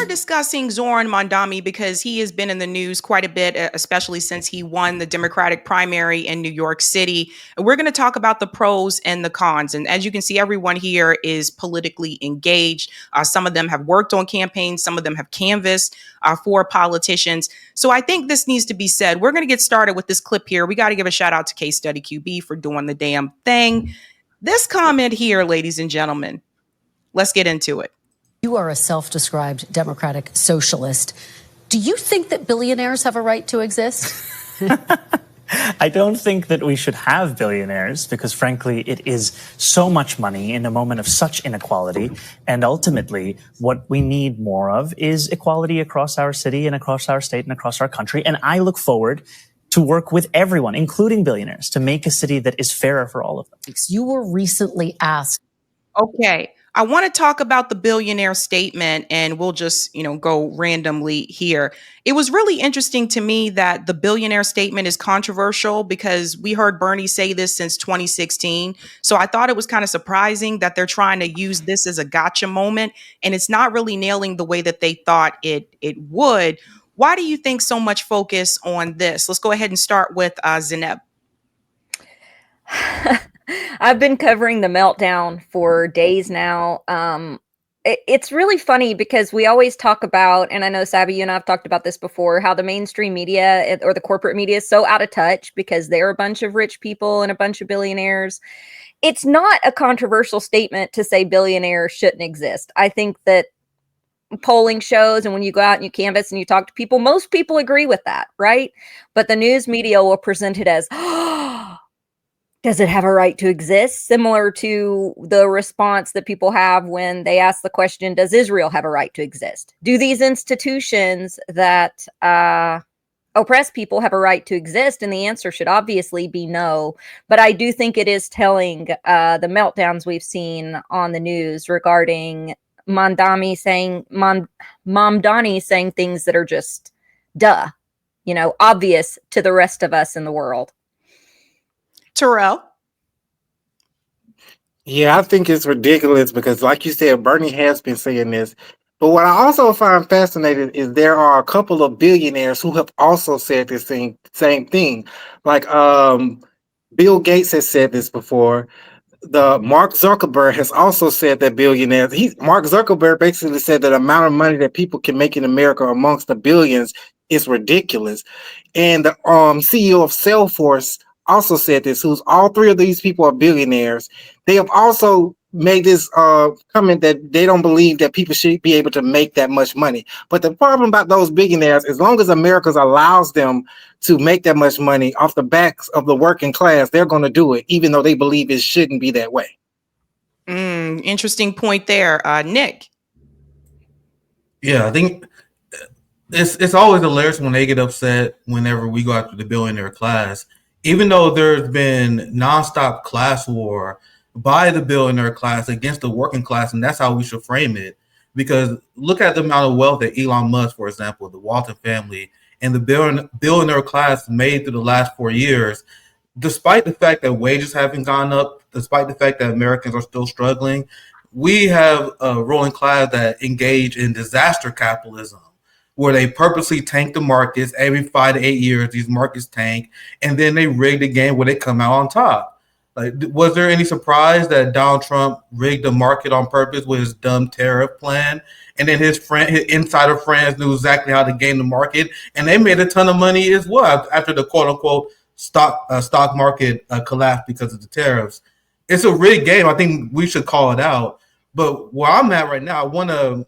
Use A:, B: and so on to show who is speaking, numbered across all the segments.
A: are discussing Zohran Mamdani because he has been in the news quite a bit, especially since he won the Democratic primary in New York City. And we're going to talk about the pros and the cons. And as you can see, everyone here is politically engaged. Some of them have worked on campaigns, some of them have canvassed for politicians. So I think this needs to be said. We're going to get started with this clip here. We got to give a shout out to Case Study QB for doing the damn thing. This comment here, ladies and gentlemen, let's get into it.
B: You are a self-described democratic socialist. Do you think that billionaires have a right to exist?
C: I don't think that we should have billionaires because, frankly, it is so much money in a moment of such inequality. And ultimately, what we need more of is equality across our city and across our state and across our country. And I look forward to work with everyone, including billionaires, to make a city that is fairer for all of them.
B: You were recently asked.
A: Okay. I want to talk about the billionaire statement, and we'll just, go randomly here. It was really interesting to me that the billionaire statement is controversial because we heard Bernie say this since 2016. So I thought it was kind of surprising that they're trying to use this as a gotcha moment, and it's not really nailing the way that they thought it would. Why do you think so much focus on this? Let's go ahead and start with Zineb.
D: I've been covering the meltdown for days now. It's really funny because we always talk about, and I know Sabby, you and I have talked about this before, how the mainstream media or the corporate media is so out of touch because they're a bunch of rich people and a bunch of billionaires. It's not a controversial statement to say billionaires shouldn't exist. I think that polling shows, and when you go out and you canvass and you talk to people, most people agree with that, right? But the news media will present it as, does it have a right to exist? Similar to the response that people have when they ask the question, does Israel have a right to exist? Do these institutions that oppress people have a right to exist? And the answer should obviously be no. But I do think it is telling the meltdowns we've seen on the news regarding Mamdani saying things that are just obvious to the rest of us in the world.
A: Terrell?
E: Yeah, I think it's ridiculous because, like you said, Bernie has been saying this. But what I also find fascinating is there are a couple of billionaires who have also said this same thing. Like Bill Gates has said this before. The Mark Zuckerberg has also said that billionaires. Mark Zuckerberg basically said that the amount of money that people can make in America amongst the billions is ridiculous. And the CEO of Salesforce also said this, all three of these people are billionaires. They have also made this comment that they don't believe that people should be able to make that much money. But the problem about those billionaires, as long as America allows them to make that much money off the backs of the working class, they're going to do it, even though they believe it shouldn't be that way.
A: Interesting point there. Nick?
F: Yeah, I think it's always hilarious when they get upset whenever we go after the billionaire class. Even though there's been nonstop class war by the billionaire class against the working class, and that's how we should frame it. Because look at the amount of wealth that Elon Musk, for example, the Walton family, and the billionaire class made through the last 4 years, despite the fact that wages haven't gone up, despite the fact that Americans are still struggling, we have a ruling class that engage in disaster capitalism, where they purposely tank the markets every 5 to 8 years. These markets tank, and then they rig the game where they come out on top. Like, was there any surprise that Donald Trump rigged the market on purpose with his dumb tariff plan? And then his insider friends knew exactly how to game the market, and they made a ton of money as well after the quote unquote stock market collapsed because of the tariffs. It's a rigged game. I think we should call it out. But where I'm at right now, I want to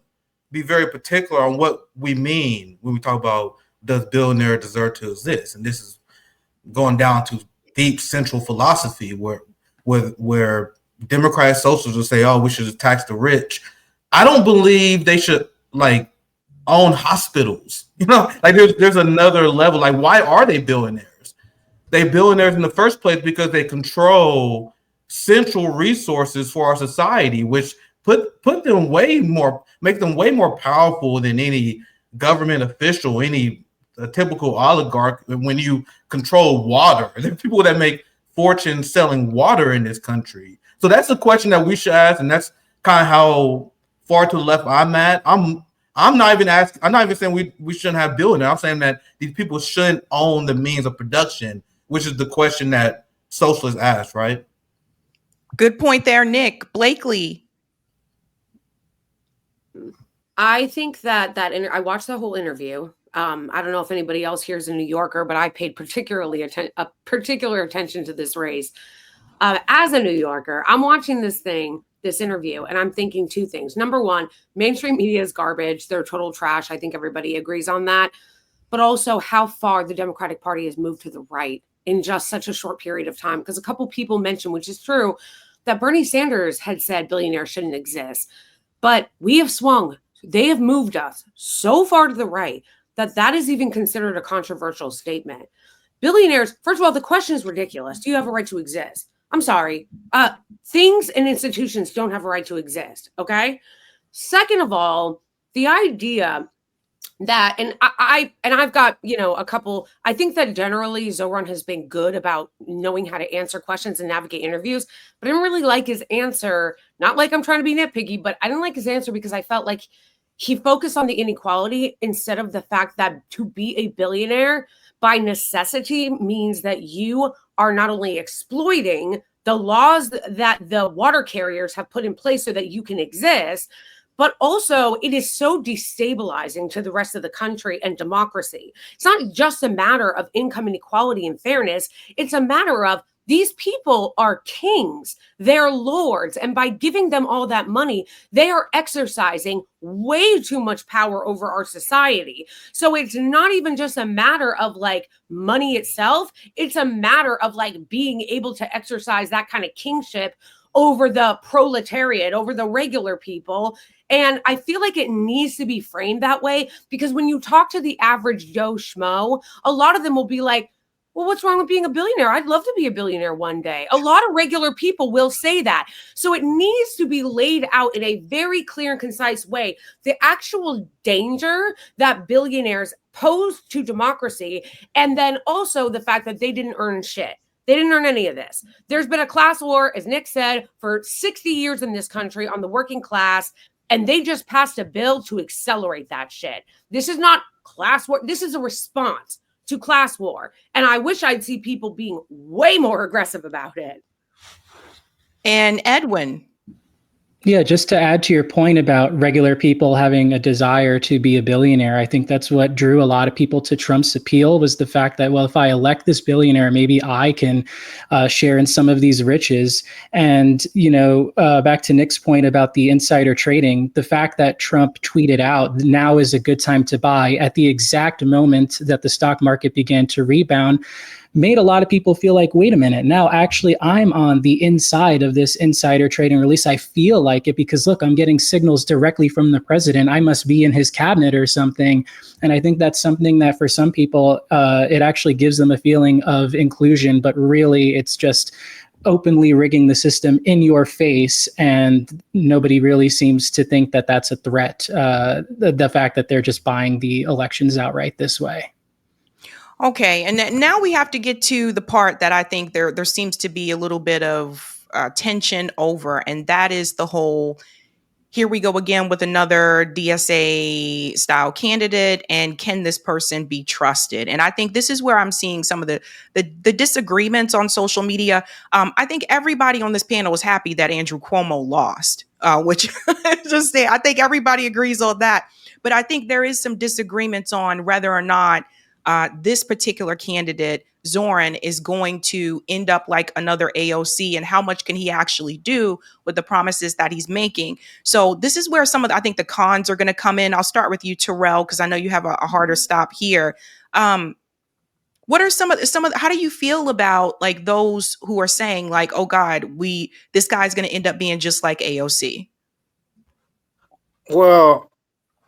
F: be very particular on what we mean when we talk about does billionaire deserve to exist, and this is going down to deep central philosophy where Democratic socialists will say, "Oh, we should tax the rich." I don't believe they should own hospitals. There's another level. Like, why are they billionaires? They billionaires in the first place because they control central resources for our society, which put them make them way more powerful than any government official, any typical oligarch. When you control water, there are people that make fortunes selling water in this country. So that's the question that we should ask, and that's kind of how far to the left I'm at. I'm I'm not even saying we shouldn't have billionaires. I'm saying that these people shouldn't own the means of production, which is the question that socialists ask, right?
A: Good point there, Nick. Blakely.
G: I think that I watched the whole interview. I don't know if anybody else here is a New Yorker, but I paid particular attention to this race. As a New Yorker, I'm watching this interview, and I'm thinking two things. Number one, mainstream media is garbage. They're total trash. I think everybody agrees on that. But also how far the Democratic Party has moved to the right in just such a short period of time. Because a couple people mentioned, which is true, that Bernie Sanders had said billionaires shouldn't exist. But we have swung. They have moved us so far to the right that is even considered a controversial statement. Billionaires, first of all, the question is ridiculous. Do you have a right to exist? I'm sorry. Things and institutions don't have a right to exist, okay? Second of all, the idea that, and I've got, a couple, I think that generally Zohran has been good about knowing how to answer questions and navigate interviews, but I didn't really like his answer. Not like I'm trying to be nitpicky, but I didn't like his answer because I felt like he focused on the inequality instead of the fact that to be a billionaire by necessity means that you are not only exploiting the laws that the water carriers have put in place so that you can exist, but also it is so destabilizing to the rest of the country and democracy. It's not just a matter of income inequality and fairness. It's a matter of these people are kings, they're lords, and by giving them all that money, they are exercising way too much power over our society. So it's not even just a matter of like money itself, it's a matter of like being able to exercise that kind of kingship over the proletariat, over the regular people. And I feel like it needs to be framed that way because when you talk to the average Joe Schmo, a lot of them will be like, well, what's wrong with being a billionaire? I'd love to be a billionaire one day. A lot of regular people will say that. So it needs to be laid out in a very clear and concise way. The actual danger that billionaires pose to democracy, and then also the fact that they didn't earn shit. They didn't earn any of this. There's been a class war, as Nick said, for 60 years in this country on the working class, and they just passed a bill to accelerate that shit. This is not class war. This is a response to class war. And I wish I'd see people being way more aggressive about it.
A: And Edwin.
H: Yeah, just to add to your point about regular people having a desire to be a billionaire, I think that's what drew a lot of people to Trump's appeal was the fact that, well, if I elect this billionaire, maybe I can share in some of these riches. And, back to Nick's point about the insider trading, the fact that Trump tweeted out, now is a good time to buy at the exact moment that the stock market began to rebound, made a lot of people feel like, wait a minute, now actually I'm on the inside of this insider trading, or at least I feel like it because look, I'm getting signals directly from the president. I must be in his cabinet or something. And I think that's something that for some people, it actually gives them a feeling of inclusion, but really it's just openly rigging the system in your face. And nobody really seems to think that that's a threat. The fact that they're just buying the elections outright this way.
A: Okay, and now we have to get to the part that I think there seems to be a little bit of tension over, and that is the whole, here we go again with another DSA style candidate, and can this person be trusted? And I think this is where I'm seeing some of the disagreements on social media. I think everybody on this panel is happy that Andrew Cuomo lost, which just I think everybody agrees on that. But I think there is some disagreements on whether or not this particular candidate, Zohran, is going to end up like another AOC, and how much can he actually do with the promises that he's making? So this is where I think the cons are going to come in. I'll start with you, Terrell, because I know you have a harder stop here. What are some of how do you feel about like those who are saying like, oh God, this guy's going to end up being just like AOC?
E: Well,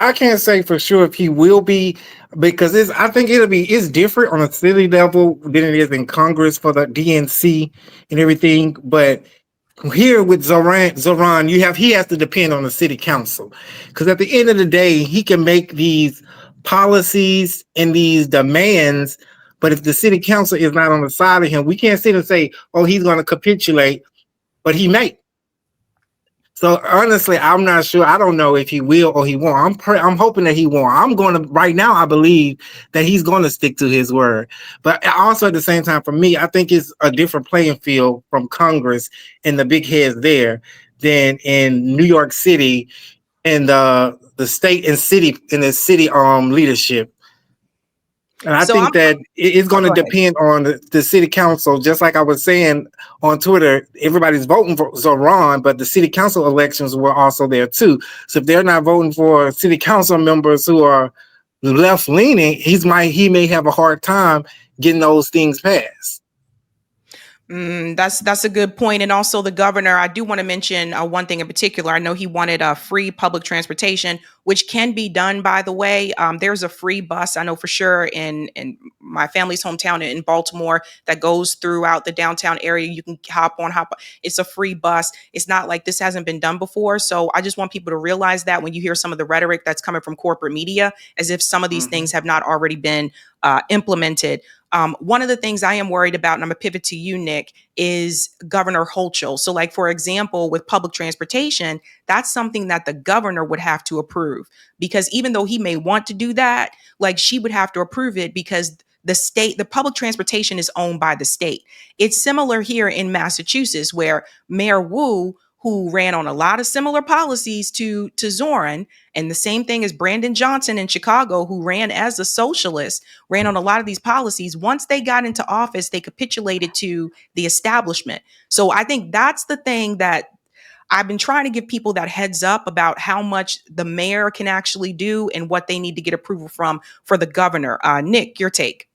E: I can't say for sure if he will be, because I think it's different on a city level than it is in Congress for the DNC and everything. But here with Zohran, he has to depend on the city council, because at the end of the day, he can make these policies and these demands. But if the city council is not on the side of him, we can't sit and say, oh, he's going to capitulate, but he may. So honestly, I'm not sure. I don't know if he will or he won't. I'm hoping that he won't. I'm going to right now. I believe that he's going to stick to his word. But also at the same time, for me, I think it's a different playing field from Congress and the big heads there than in New York City and the state and city in the city leadership. And I
A: So
E: think that it's going to
A: go ahead.
E: depend on the city council. Just like I was saying on Twitter, everybody's voting for Zohran, but the city council elections were also there too. So if they're not voting for city council members who are left leaning, he may have a hard time getting those things passed.
A: That's a good point. And also the governor, I do want to mention one thing in particular. I know he wanted free public transportation, which can be done, by the way. There's a free bus, I know for sure, in my family's hometown in Baltimore that goes throughout the downtown area. You can hop on. It's a free bus. It's not like this hasn't been done before. So I just want people to realize that when you hear some of the rhetoric that's coming from corporate media, as if some of these things have not already been implemented. One of the things I am worried about, and I'm gonna pivot to you, Nick, is Governor Hochul. So like, for example, with public transportation, that's something that the governor would have to approve, because even though he may want to do that, like she would have to approve it because the public transportation is owned by the state. It's similar here in Massachusetts where Mayor Wu, who ran on a lot of similar policies to Zohran, and the same thing as Brandon Johnson in Chicago, who ran as a socialist, ran on a lot of these policies. Once they got into office, they capitulated to the establishment. So I think that's the thing that I've been trying to give people that heads up about how much the mayor can actually do and what they need to get approval from for the governor. Nick, your take.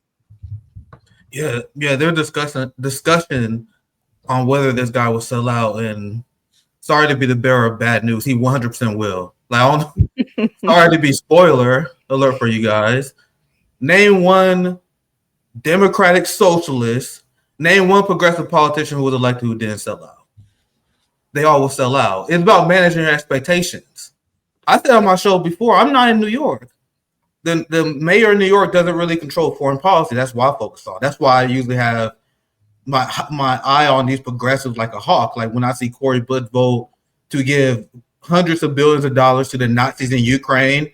F: Yeah, they're discussion on whether this guy will sell out, and sorry to be the bearer of bad news, he 100% will. Like, sorry to be spoiler alert for you guys. Name one Democratic socialist, name one progressive politician who was elected who didn't sell out. They all will sell out. It's about managing your expectations. I said on my show before, I'm not in New York. The mayor of New York doesn't really control foreign policy. That's why I focus on. That's why I usually have my eye on these progressives like a hawk. Like when I see Cory Bush vote to give hundreds of billions of dollars to the Nazis in Ukraine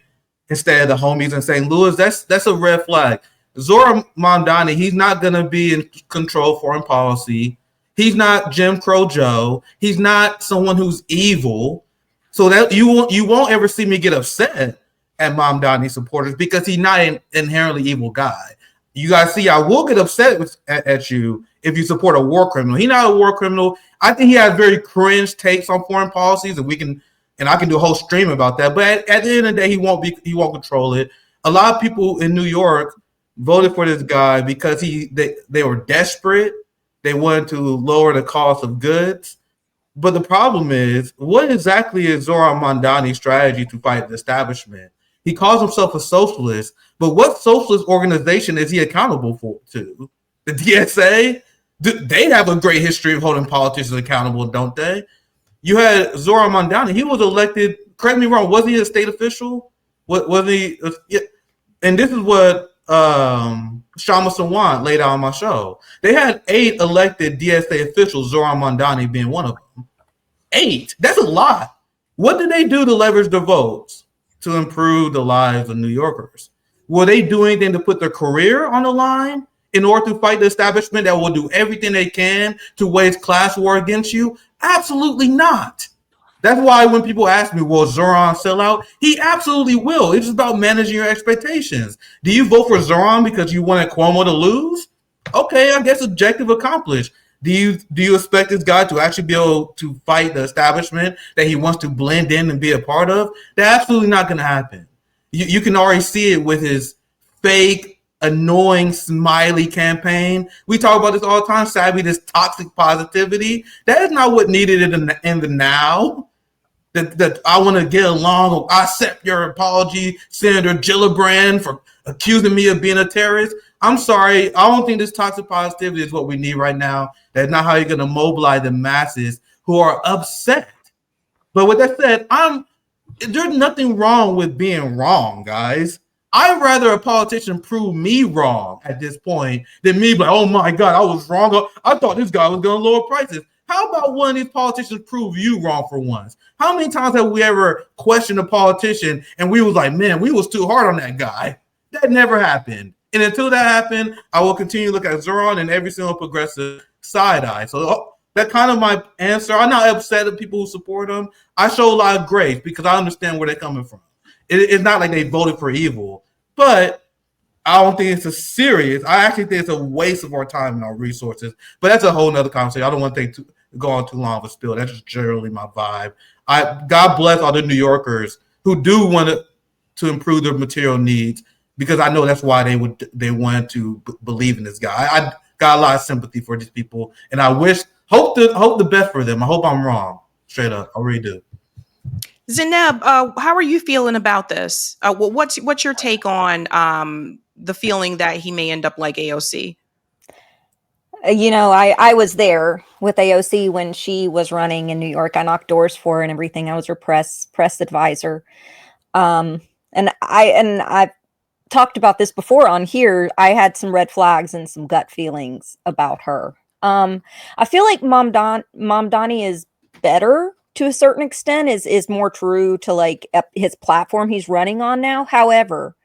F: instead of the homies in St. Louis, that's a red flag. Zohran Mamdani, he's not going to be in control of foreign policy. He's not Jim Crow Joe. He's not someone who's evil. So that you won't ever see me get upset at Mamdani supporters because he's not an inherently evil guy. You guys see, I will get upset at you if you support a war criminal. He's not a war criminal. I think he has very cringe takes on foreign policies, and I can do a whole stream about that. But at the end of the day, he won't control it. A lot of people in New York voted for this guy because they were desperate. They wanted to lower the cost of goods. But the problem is, what exactly is Zohran Mamdani's strategy to fight the establishment? He calls himself a socialist, but what socialist organization is he accountable to? The DSA? They have a great history of holding politicians accountable, don't they? You had Zohran Mamdani. He was elected, correct me wrong, was he a state official? Was he? And this is what Shama Sawant laid out on my show. They had 8 elected DSA officials, Zohran Mamdani being one of them. 8. That's a lot. What did they do to leverage the votes to improve the lives of New Yorkers? Will they do anything to put their career on the line in order to fight the establishment that will do everything they can to wage class war against you? Absolutely not. That's why when people ask me, will Zohran sell out? He absolutely will. It's just about managing your expectations. Do you vote for Zohran because you wanted Cuomo to lose? Okay, I guess objective accomplished. Do you expect this guy to actually be able to fight the establishment that he wants to blend in and be a part of? That's absolutely not going to happen. You can already see it with his fake, annoying, smiley campaign. We talk about this all the time, Sabby, this toxic positivity. That is not what needed in the now. That I want to get along. I accept your apology, Senator Gillibrand, for accusing me of being a terrorist. I'm sorry. I don't think this toxic positivity is what we need right now. That's not how you're going to mobilize the masses who are upset. But with that said, there's nothing wrong with being wrong, guys. I'd rather a politician prove me wrong at this point than me be like, oh my God, I was wrong. I thought this guy was going to lower prices. How about one of these politicians prove you wrong for once? How many times have we ever questioned a politician and we was like, man, we was too hard on that guy? That never happened. And until that happened, I will continue to look at Zohran and every single progressive side eye. So that's kind of my answer. I'm not upset at people who support him. I show a lot of grace because I understand where they're coming from. It's not like they voted for evil, but I don't think it's a serious. I actually think it's a waste of our time and our resources. But that's a whole nother conversation. I don't want to go on too long of a spill. That's just generally my vibe. God bless all the New Yorkers who do want to improve their material needs, because I know that's why they wanted to believe in this guy. I got a lot of sympathy for these people, and I hope the best for them. I hope I'm wrong. Straight up, I really do.
A: Zainab, how are you feeling about this? What's your take on the feeling that he may end up like AOC?
D: I was there with AOC when she was running in New York. I knocked doors for her and everything. I was her press advisor. And I've talked about this before on here. I had some red flags and some gut feelings about her. I feel like Mamdani is better to a certain extent, is more true to like his platform he's running on now. However,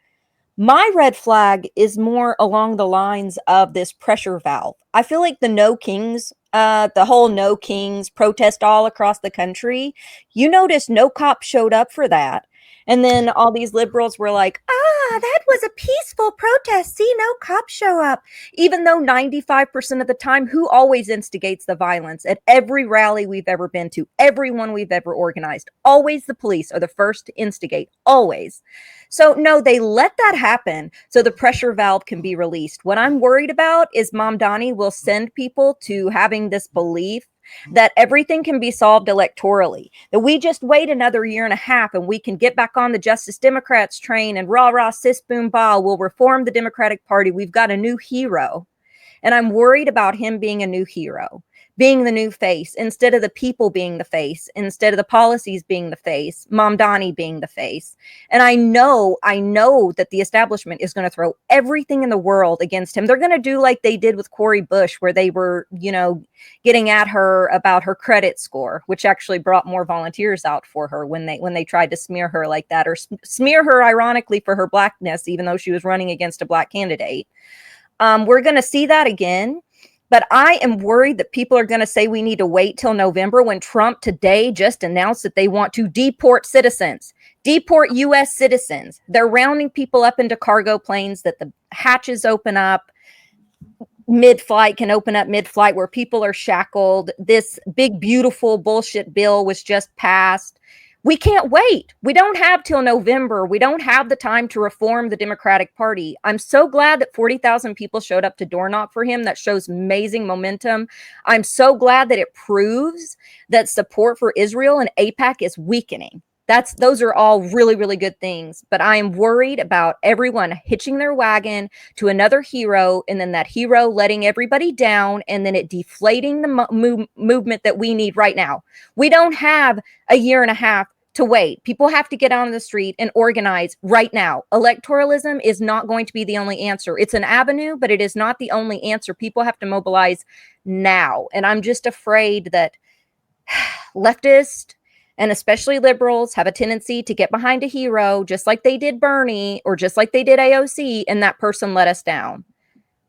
D: my red flag is more along the lines of this pressure valve. I feel like the No Kings, the whole No Kings protest all across the country, you notice no cop showed up for that. And then all these liberals were like, that was a peaceful protest. See, no cops show up. Even though 95% of the time, who always instigates the violence at every rally we've ever been to, everyone we've ever organized? Always the police are the first to instigate, always. So no, they let that happen so the pressure valve can be released. What I'm worried about is Mamdani will send people to having this belief that everything can be solved electorally, that we just wait another year and a half and we can get back on the Justice Democrats train and rah, rah, sis, boom, bah, we'll reform the Democratic Party. We've got a new hero. And I'm worried about him being a new hero, being the new face, instead of the people being the face, instead of the policies being the face, Mamdani being the face. And I know that the establishment is going to throw everything in the world against him. They're going to do like they did with Cori Bush, where they were, getting at her about her credit score, which actually brought more volunteers out for her when they tried to smear her like that, or smear her ironically for her blackness, even though she was running against a black candidate. We're going to see that again. But I am worried that people are going to say we need to wait till November, when Trump today just announced that they want to deport citizens, deport U.S. citizens. They're rounding people up into cargo planes, that the hatches open up mid-flight, can open up mid-flight, where people are shackled. This big, beautiful bullshit bill was just passed. We can't wait. We don't have till November. We don't have the time to reform the Democratic Party. I'm so glad that 40,000 people showed up to door knock for him. That shows amazing momentum. I'm so glad that it proves that support for Israel and AIPAC is weakening. Those are all really, really good things. But I am worried about everyone hitching their wagon to another hero, and then that hero letting everybody down, and then it deflating the movement that we need right now. We don't have a year and a half to wait. People have to get out on the street and organize right now. Electoralism is not going to be the only answer. It's an avenue, but it is not the only answer. People have to mobilize now. And I'm just afraid that leftists, and especially liberals, have a tendency to get behind a hero, just like they did Bernie, or just like they did AOC, and that person let us down.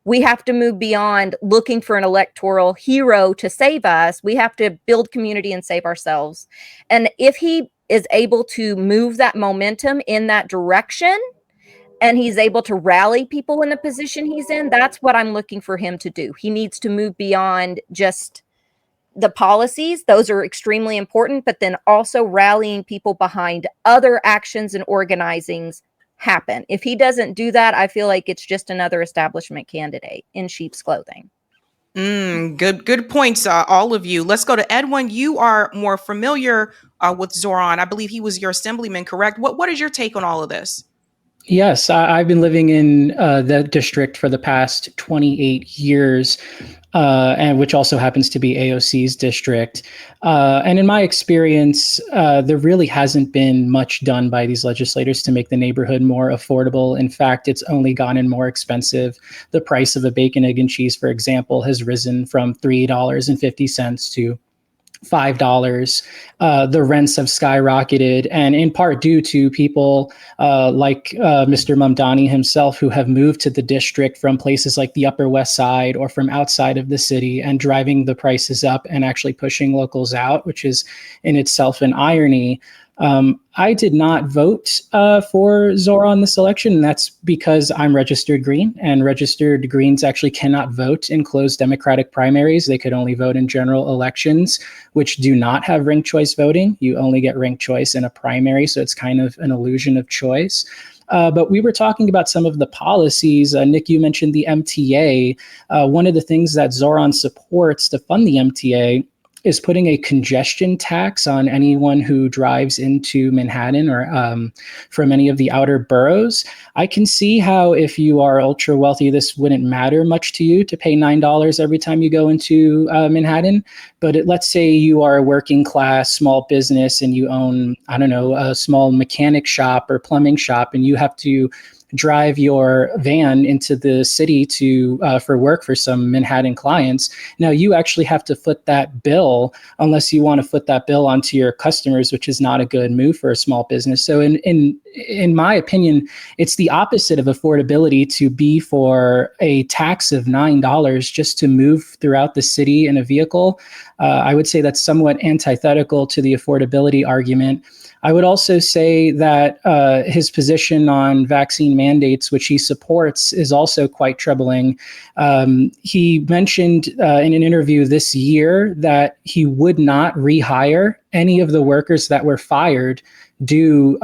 D: We have to move beyond looking for an electoral hero to save us. We have to build community and save ourselves. And if he is able to move that momentum in that direction, and he's able to rally people in the position he's in, that's what I'm looking for him to do. He needs to move beyond just the policies. Those are extremely important, but then also rallying people behind other actions and organizings happen. If he doesn't do that, I feel like it's just another establishment candidate in sheep's clothing.
A: Good points, all of you. Let's go to Edwin. You are more familiar with Zohran. I believe he was your assemblyman, correct? What is your take on all of this?
H: Yes, I've been living in the district for the past 28 years, and which also happens to be AOC's district. And in my experience, there really hasn't been much done by these legislators to make the neighborhood more affordable. In fact, it's only gotten more expensive. The price of a bacon, egg, and cheese, for example, has risen from $3.50 to $5. The rents have skyrocketed, and in part due to people like Mr. Mamdani himself, who have moved to the district from places like the Upper West Side or from outside of the city, and driving the prices up and actually pushing locals out, which is in itself an irony. I did not vote for Zohran this election, and that's because I'm registered Green, and registered Greens actually cannot vote in closed Democratic primaries. They could only vote in general elections, which do not have ranked choice voting. You only get ranked choice in a primary, so it's kind of an illusion of choice. But we were talking about some of the policies. Nick, you mentioned the MTA. One of the things that Zohran supports to fund the MTA is putting a congestion tax on anyone who drives into Manhattan or from any of the outer boroughs. I can see how if you are ultra wealthy, this wouldn't matter much to you to pay $9 every time you go into Manhattan. But let's say you are a working class small business and you own, I don't know, a small mechanic shop or plumbing shop, and you have to drive your van into the city to for work for some Manhattan clients. Now you actually have to foot that bill unless you want to foot that bill onto your customers, which is not a good move for a small business. So in my opinion, it's the opposite of affordability to be for a tax of $9 just to move throughout the city in a vehicle. I would say that's somewhat antithetical to the affordability argument. I would also say that his position on vaccine mandates, which he supports, is also quite troubling. He mentioned in an interview this year that he would not rehire any of the workers that were fired due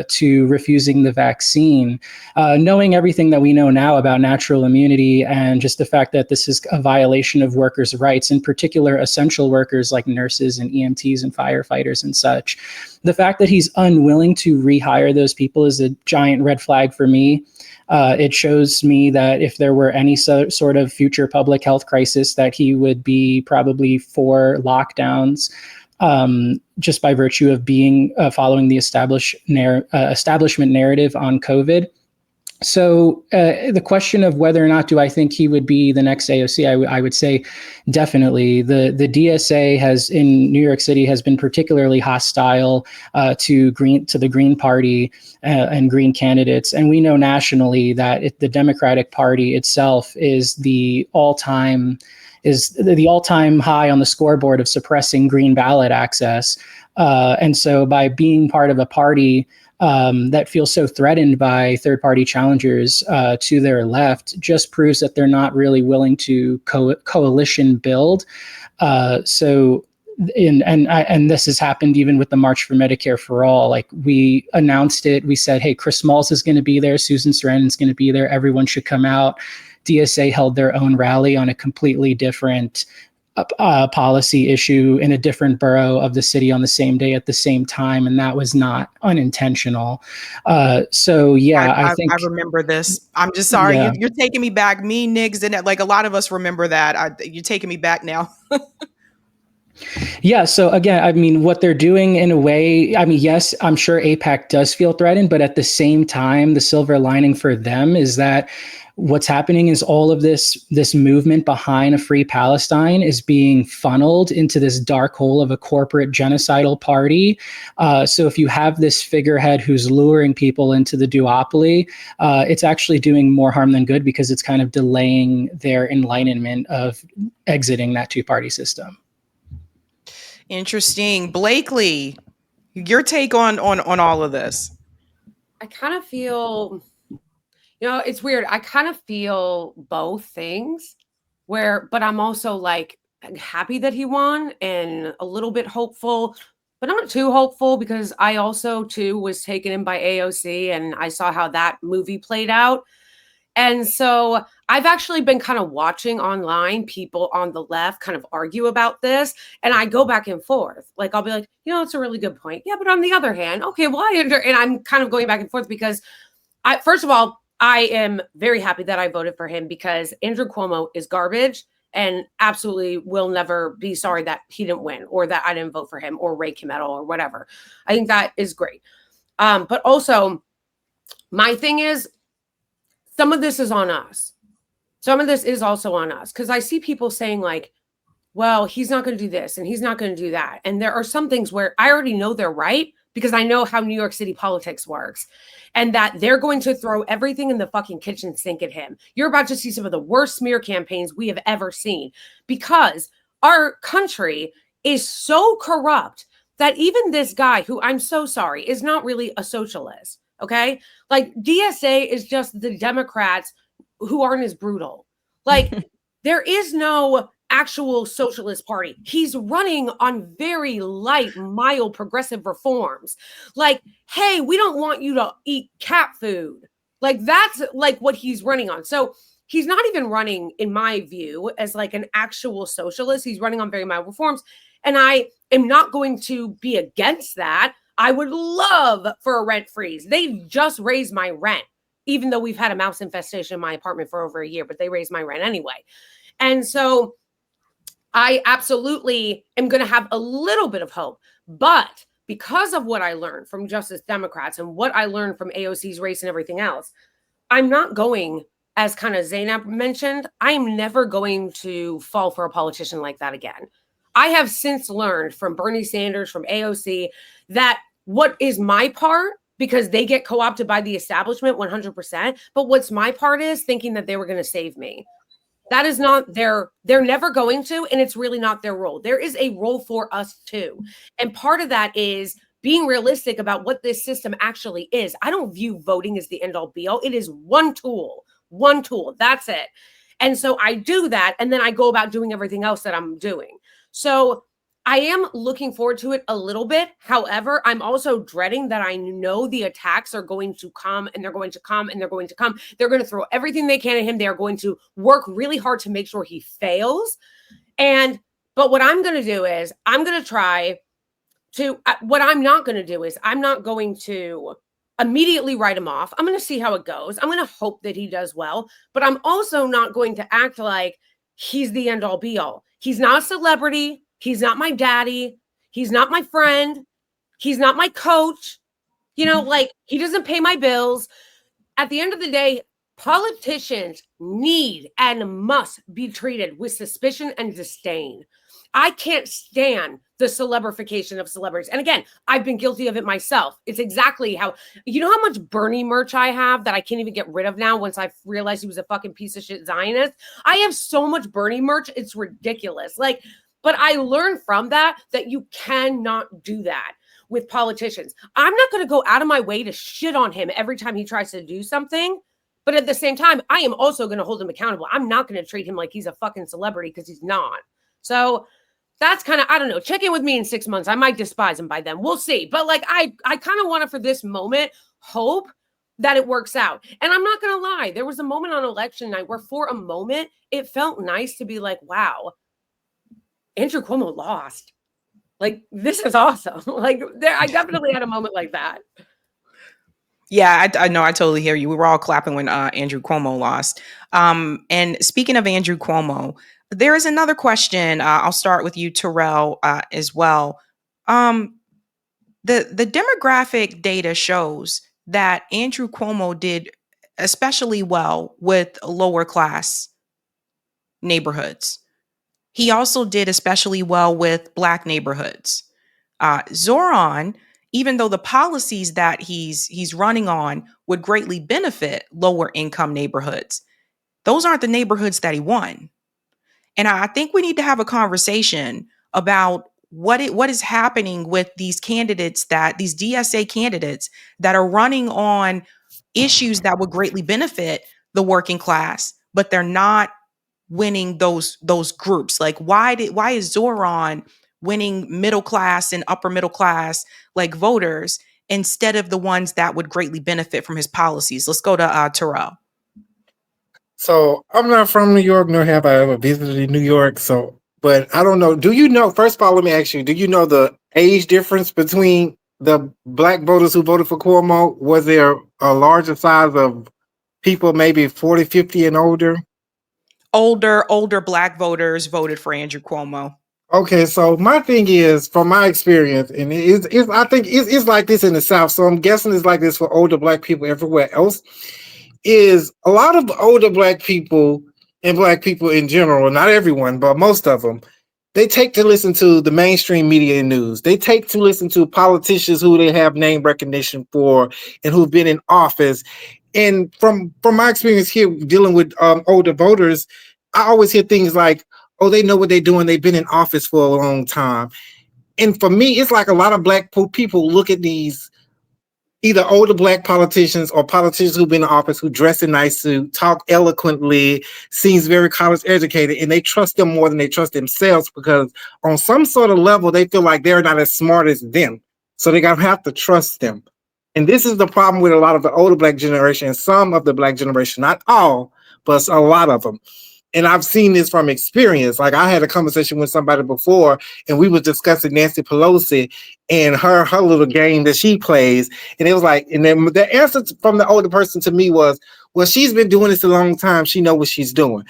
H: to refusing the vaccine. Knowing everything that we know now about natural immunity and just the fact that this is a violation of workers' rights, in particular essential workers like nurses and EMTs and firefighters and such, the fact that he's unwilling to rehire those people is a giant red flag for me. It shows me that if there were any sort of future public health crisis, that he would be probably for lockdowns. Just by virtue of being following the establishment narrative on COVID. So the question of whether or not do I think he would be the next AOC, I would say definitely. The DSA has in New York City has been particularly hostile to the Green Party and Green candidates, and we know nationally that the Democratic Party itself is the all-time high on the scoreboard of suppressing green ballot access. And so by being part of a party that feels so threatened by third-party challengers to their left just proves that they're not really willing to coalition build. And this has happened even with the March for Medicare for All. Like, we announced it. We said, hey, Chris Smalls is going to be there. Susan Sarandon's going to be there. Everyone should come out. DSA held their own rally on a completely different policy issue in a different borough of the city on the same day at the same time, and that was not unintentional. So yeah, I think
A: I remember this. I'm just sorry,
H: yeah.
A: you're taking me back. Me, Niggs, and like a lot of us remember that. You're taking me back now.
H: Yeah. So again, I mean, what they're doing in a way, I mean, yes, I'm sure AIPAC does feel threatened, but at the same time, the silver lining for them is that what's happening is all of this movement behind a free Palestine is being funneled into this dark hole of a corporate genocidal party. So if you have this figurehead who's luring people into the duopoly, it's actually doing more harm than good because it's kind of delaying their enlightenment of exiting that two-party system.
A: Interesting. Blakely, your take on all of this.
G: I kind of feel, it's weird. I kind of feel both things but I'm also like happy that he won and a little bit hopeful, but not too hopeful because I also too was taken in by AOC and I saw how that movie played out. And so I've actually been kind of watching online people on the left kind of argue about this. And I go back and forth. Like, I'll be like, it's a really good point. Yeah, but on the other hand, okay, well, and I'm kind of going back and forth because first of all, I am very happy that I voted for him because Andrew Cuomo is garbage and absolutely will never be sorry that he didn't win or that I didn't vote for him or Ray Kimettle or whatever. I think that is great. But also, my thing is, some of this is on us. Some of this is also on us because I see people saying like, well, he's not going to do this and he's not going to do that. And there are some things where I already know they're right because I know how New York City politics works and that they're going to throw everything in the fucking kitchen sink at him. You're about to see some of the worst smear campaigns we have ever seen because our country is so corrupt that even this guy, who I'm so sorry, is not really a socialist. Okay. Like DSA is just the Democrats who aren't as brutal. Like there is no actual socialist party. He's running on very light, mild, progressive reforms. Like, hey, we don't want you to eat cat food. Like that's like what he's running on. So he's not even running, in my view, as like an actual socialist. He's running on very mild reforms. And I am not going to be against that. I would love for a rent freeze. They just raised my rent, even though we've had a mouse infestation in my apartment for over a year, but they raised my rent anyway. And so I absolutely am going to have a little bit of hope. But because of what I learned from Justice Democrats and what I learned from AOC's race and everything else, I'm not going, as kind of Zainab mentioned, I'm never going to fall for a politician like that again. I have since learned from Bernie Sanders, from AOC, that what is my part, because they get co-opted by the establishment 100%, but what's my part is thinking that they were going to save me. That is not they're never going to, and it's really not their role. There is a role for us too. And part of that is being realistic about what this system actually is. I don't view voting as the end all be all. It is one tool. That's it. And so I do that, and then I go about doing everything else that I'm doing. So I am looking forward to it a little bit. However, I'm also dreading that I know the attacks are going to come and they're going to come and they're going to come. They're going to throw everything they can at him. They are going to work really hard to make sure he fails. But what I'm going to do is I'm going to try to, what I'm not going to do is I'm not going to immediately write him off. I'm going to see how it goes. I'm going to hope that he does well, but I'm also not going to act like he's the end all be all. He's not a celebrity. He's not my daddy. He's not my friend. He's not my coach. You know, like he doesn't pay my bills. At the end of the day, politicians need and must be treated with suspicion and disdain. I can't stand the celebrification of celebrities. And again, I've been guilty of it myself. It's exactly how, you know how much Bernie merch I have that I can't even get rid of now once I've realized he was a fucking piece of shit Zionist? I have so much Bernie merch. It's ridiculous. Like, but I learned from that you cannot do that with politicians. I'm not going to go out of my way to shit on him every time he tries to do something. But at the same time, I am also going to hold him accountable. I'm not going to treat him like he's a fucking celebrity because he's not. So that's kind of, I don't know, check in with me in 6 months. I might despise him by then. We'll see. But like, I kind of want to, for this moment, hope that it works out. And I'm not going to lie. There was a moment on election night where for a moment, it felt nice to be like, wow, Andrew Cuomo lost. Like, this is awesome. Like, I definitely had a moment like that.
A: Yeah, I know. I totally hear you. We were all clapping when Andrew Cuomo lost. And speaking of Andrew Cuomo, there is another question. I'll start with you, Terrell, as well. The demographic data shows that Andrew Cuomo did especially well with lower class neighborhoods. He also did especially well with Black neighborhoods. Zohran, even though the policies that he's running on would greatly benefit lower income neighborhoods, those aren't the neighborhoods that he won. And I think we need to have a conversation about what is happening with these candidates, that these DSA candidates that are running on issues that would greatly benefit the working class, but they're not winning those groups. Like, why is Zohran winning middle class and upper middle class like voters instead of the ones that would greatly benefit from his policies? Let's go to Terrell.
E: So I'm not from New York, nor have I ever visited New York. So, but I don't know. Do you know? First of all, let me ask you: do you know the age difference between the Black voters who voted for Cuomo? Was there a larger size of people, maybe 40, 50 and older?
A: Older Black voters voted for Andrew Cuomo.
E: Okay, so my thing is, from my experience, and I think it's like this in the South. So I'm guessing it's like this for older Black people everywhere else. Is a lot of older Black people and Black people in general, not everyone, but most of them, They take to listen to the mainstream media and news. They take to listen to politicians who they have name recognition for and who've been in office. And from my experience here dealing with older voters, I always hear things like, oh, they know what they're doing. They've been in office for a long time. And for me, it's like a lot of black people look at these either older black politicians or politicians who've been in office who dress in nice suits, talk eloquently, seems very college educated, and they trust them more than they trust themselves because on some sort of level, they feel like they're not as smart as them. So they gotta have to trust them. And this is the problem with a lot of the older black generation and some of the black generation, not all, but a lot of them. And I've seen this from experience. Like I had a conversation with somebody before, and we were discussing Nancy Pelosi and her little game that she plays. And it was like, and then the answer from the older person to me was, well, she's been doing this a long time. She knows what she's doing.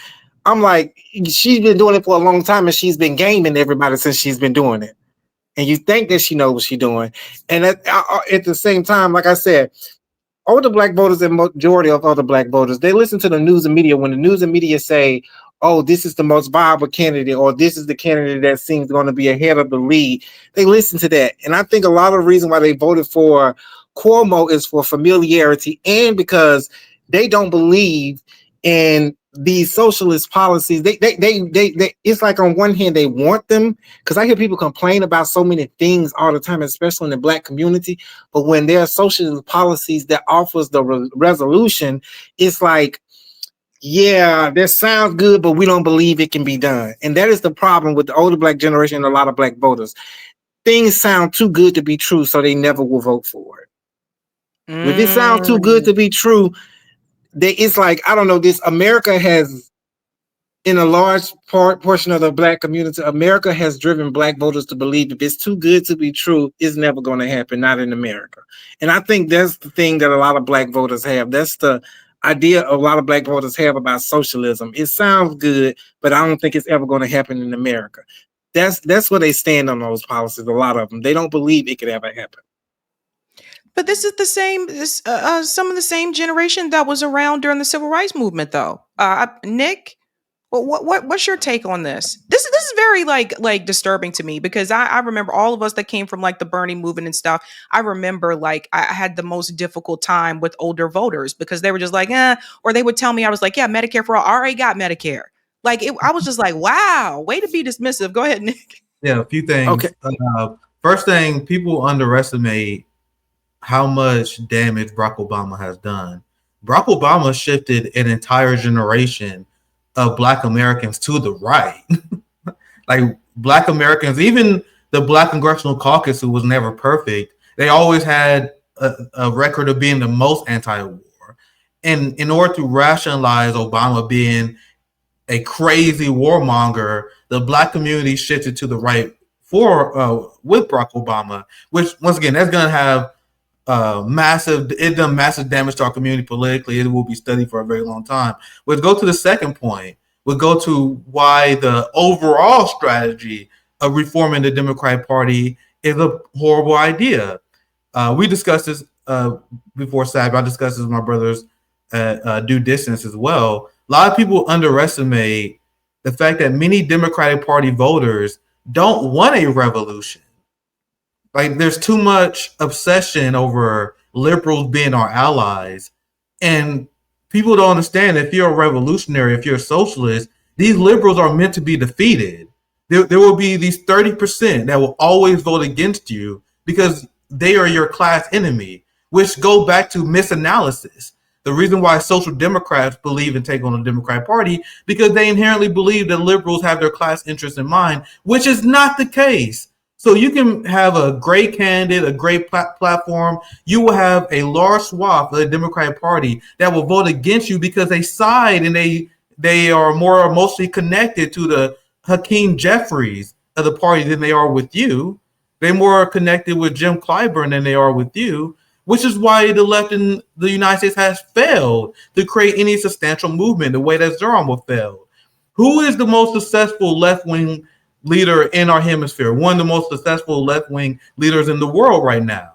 E: I'm like, she's been doing it for a long time, and she's been gaming everybody since she's been doing it. And you think that she knows what she's doing. And at the same time, like I said, older black voters and majority of other black voters, they listen to the news and media when the news and media say, oh, this is the most viable candidate, or this is the candidate that seems going to be ahead of the lead. They listen to that. And I think a lot of the reason why they voted for Cuomo is for familiarity and because they don't believe in these socialist policies. They it's like on one hand they want them, because I hear people complain about so many things all the time, especially in the black community. But when there are socialist policies that offers the resolution, it's like, yeah, that sounds good, but we don't believe it can be done. And that is the problem with the older black generation and a lot of black voters. Things sound too good to be true, so they never will vote for it. If it sounds too good to be true, it's like, I don't know, this America has, in a large portion of the black community, America has driven black voters to believe if it's too good to be true, it's never going to happen, not in America. And I think that's the thing that a lot of black voters have. That's the idea a lot of black voters have about socialism. It sounds good, but I don't think it's ever going to happen in America. That's where they stand on those policies, a lot of them. They don't believe it could ever happen.
A: But this is the same, some of the same generation that was around during the civil rights movement, though. Nick, what's your take on this? This is very like disturbing to me because I remember all of us that came from like the Bernie movement and stuff. I remember like I had the most difficult time with older voters because they were just like, or they would tell me, I was like, yeah, Medicare for all. I already got Medicare. Like I was just like, wow, way to be dismissive. Go ahead, Nick.
F: Yeah, a few things.
E: Okay.
F: First thing, people underestimate how much damage Barack Obama has done. Barack Obama shifted an entire generation of Black Americans to the right. Like Black Americans, even the Black Congressional Caucus, who was never perfect, they always had a record of being the most anti-war. And in order to rationalize Obama being a crazy warmonger, the Black community shifted to the right with Barack Obama, which once again, that's going to have massive damage to our community politically. It will be studied for a very long time. Let's go to the second point. We'll go to why the overall strategy of reforming the Democratic Party is a horrible idea. We discussed this before, Sabby. I discussed this with my brothers at Due Distance as well. A lot of people underestimate the fact that many Democratic Party voters don't want a revolution. Like there's too much obsession over liberals being our allies. And people don't understand if you're a revolutionary, if you're a socialist, these liberals are meant to be defeated. There will be these 30% that will always vote against you because they are your class enemy, which go back to misanalysis. The reason why social democrats believe in taking on the Democratic Party, because they inherently believe that liberals have their class interests in mind, which is not the case. So you can have a great candidate, a great platform. You will have a large swath of the Democratic Party that will vote against you because they side and they are more emotionally connected to the Hakeem Jeffries of the party than they are with you. They're more connected with Jim Clyburn than they are with you, which is why the left in the United States has failed to create any substantial movement the way that Zohran failed. Who is the most successful left-wing leader in our hemisphere? One of the most successful left-wing leaders in the world right now.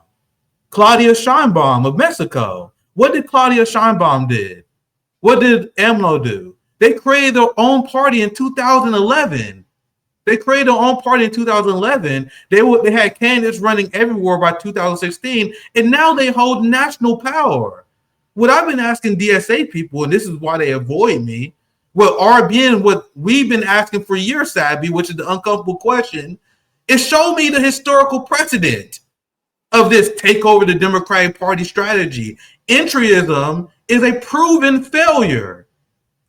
F: Claudia Sheinbaum of Mexico. What did Claudia Sheinbaum do? What did AMLO do? They created their own party in 2011. They created their own party in 2011. They had candidates running everywhere by 2016, and now they hold national power. What I've been asking DSA people, and this is why they avoid me, what we've been asking for years, Sabby, which is the uncomfortable question, is show me the historical precedent of this take over the Democratic Party strategy. Entryism is a proven failure.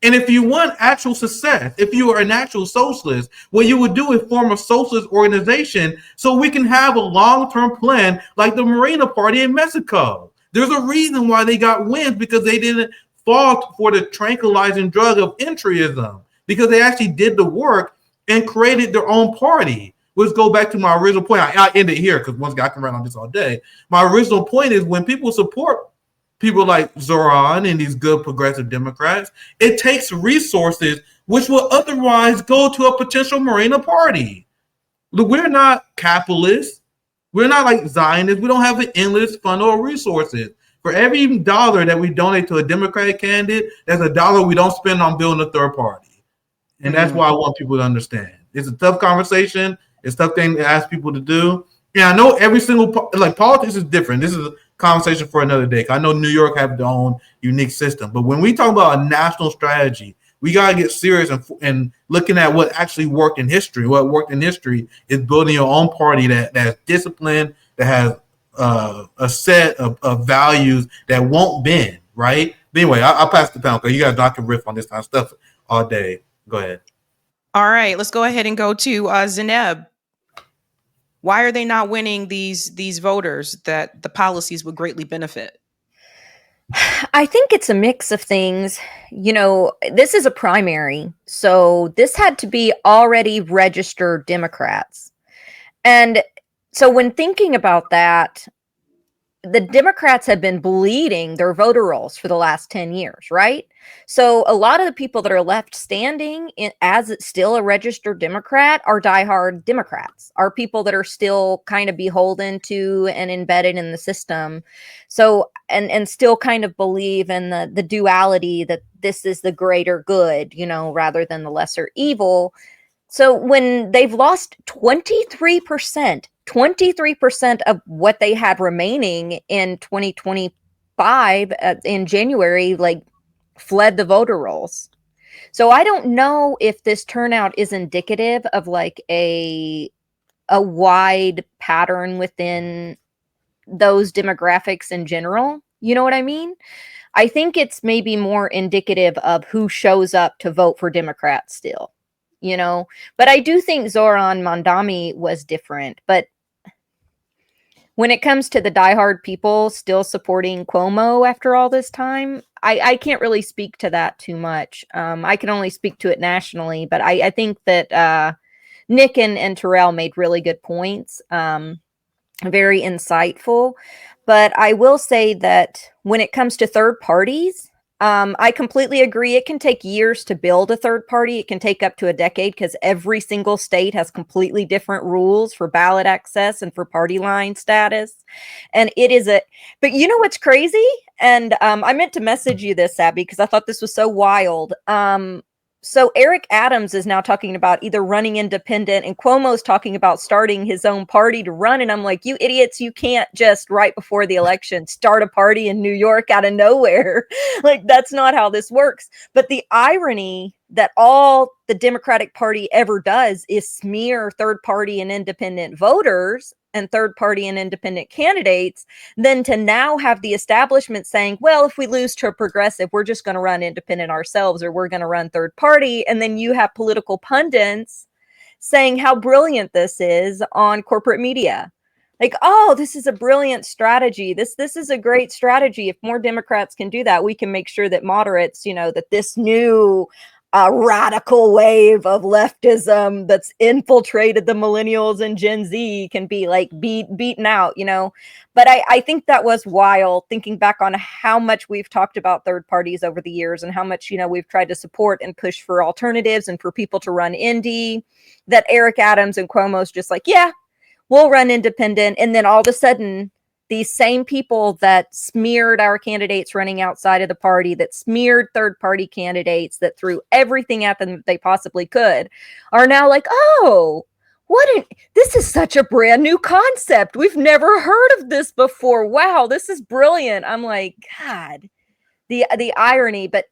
F: And if you want actual success, if you are an actual socialist, what you would do is form a socialist organization so we can have a long-term plan like the Morena Party in Mexico. There's a reason why they got wins, because they didn't fall for the tranquilizing drug of entryism, because they actually did the work and created their own party. Let's go back to my original point. I end it here because once I can run on this all day. My original point is when people support people like Zohran and these good progressive Democrats, it takes resources which will otherwise go to a potential Morena party. Look, we're not capitalists. We're not like Zionists. We don't have an endless funnel of resources. For every dollar that we donate to a Democratic candidate, there's a dollar we don't spend on building a third party. And that's why I want people to understand. It's a tough conversation. It's a tough thing to ask people to do. And I know every single, like politics is different. This is a conversation for another day. I know New York have their own unique system. But when we talk about a national strategy, we got to get serious and looking at what actually worked in history. What worked in history is building your own party that's disciplined, that has a set of values that won't bend, right? But anyway, I'll pass the panel because you guys not can riff on this kind of stuff all day. Go ahead.
A: All right, let's go ahead and go to Zeneb. Why are they not winning these voters that the policies would greatly benefit?
D: I think it's a mix of things. You know, this is a primary, so this had to be already registered Democrats. And so when thinking about that, the Democrats have been bleeding their voter rolls for the last 10 years, right? So a lot of the people that are left standing as still a registered Democrat are diehard Democrats, are people that are still kind of beholden to and embedded in the system. So, and still kind of believe in the duality that this is the greater good, you know, rather than the lesser evil. So when they've lost 23% of what they had remaining in 2025 in January, like fled the voter rolls. So I don't know if this turnout is indicative of like a wide pattern within those demographics in general. You know what I mean? I think it's maybe more indicative of who shows up to vote for Democrats still, you know, but I do think Zohran Mamdani was different. But when it comes to the diehard people still supporting Cuomo after all this time, I can't really speak to that too much. I can only speak to it nationally, but I think that Nick and Terrell made really good points, very insightful. But I will say that when it comes to third parties, I completely agree. It can take years to build a third party. It can take up to a decade because every single state has completely different rules for ballot access and for party line status. And but you know what's crazy? And I meant to message you this, Sabby, because I thought this was so wild. So Eric Adams is now talking about either running independent, and Cuomo's talking about starting his own party to run. And I'm like, you idiots, you can't just right before the election start a party in New York out of nowhere. Like, that's not how this works. But the irony that all the Democratic Party ever does is smear third party and independent voters and third party and independent candidates, then to now have the establishment saying, well, if we lose to a progressive, we're just going to run independent ourselves, or we're going to run third party. And then you have political pundits saying how brilliant this is on corporate media. Like, oh, this is a brilliant strategy. This is a great strategy. If more Democrats can do that, we can make sure that moderates, you know, that this new radical wave of leftism that's infiltrated the millennials and Gen Z can be like beaten out, you know. But I think that was wild, thinking back on how much we've talked about third parties over the years and how much, you know, we've tried to support and push for alternatives and for people to run indie, that Eric Adams and Cuomo's just like, yeah, we'll run independent. And then all of a sudden these same people that smeared our candidates running outside of the party, that smeared third party candidates, that threw everything at them that they possibly could, are now like, oh, this is such a brand new concept. We've never heard of this before. Wow, this is brilliant. I'm like, God, the irony. But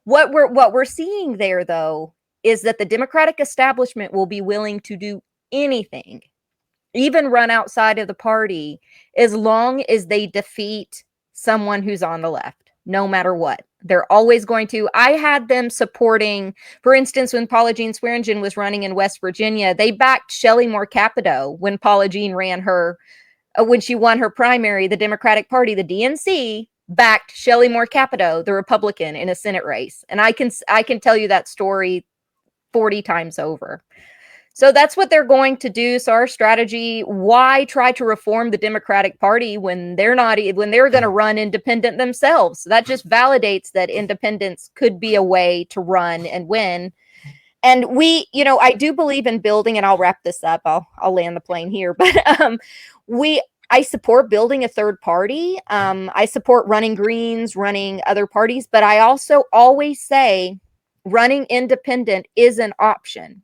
D: what we're seeing there, though, is that the Democratic establishment will be willing to do anything, even run outside of the party, as long as they defeat someone who's on the left, no matter what. They're always going to. I had them supporting, for instance, when Paula Jean Swearingen was running in West Virginia, they backed Shelley Moore Capito when Paula Jean ran when she won her primary. The Democratic Party, the DNC, backed Shelley Moore Capito, the Republican, in a Senate race. And I can tell you that story 40 times over. So that's what they're going to do. So our strategy, why try to reform the Democratic Party when they're going to run independent themselves? So that just validates that independence could be a way to run and win. And I do believe in building, and I'll wrap this up. I'll land the plane here, but I support building a third party. I support running Greens, running other parties, but I also always say running independent is an option.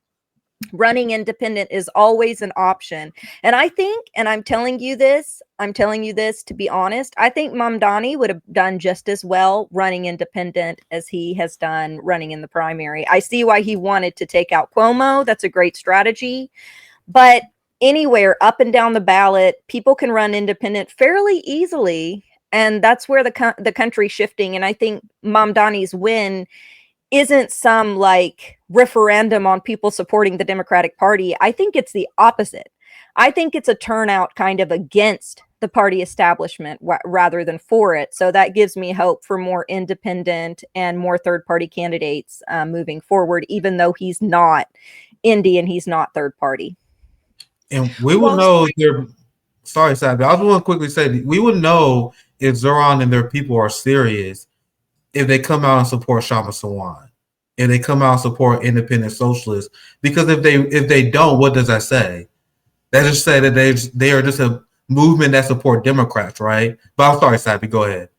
D: Running independent is always an option. And I think, and I'm telling you this to be honest, I think Mamdani would have done just as well running independent as he has done running in the primary. I see why he wanted to take out Cuomo. That's a great strategy. But anywhere up and down the ballot, people can run independent fairly easily. And that's where the country's shifting. And I think Mamdani's win isn't some like referendum on people supporting the Democratic Party. I think it's the opposite. I think it's a turnout kind of against the party establishment rather than for it. So that gives me hope for more independent and more third party candidates moving forward, even though he's not Indian, he's not third party.
F: And we will know if they're, sorry, Sabby, I just want to quickly say, we would know if Zohran and their people are serious if they come out and support Shama Sawan, if they come out and support independent socialists. Because if they don't, what does that say? That just say that they are just a movement that support Democrats, right? But I'm sorry, Sabby, go ahead.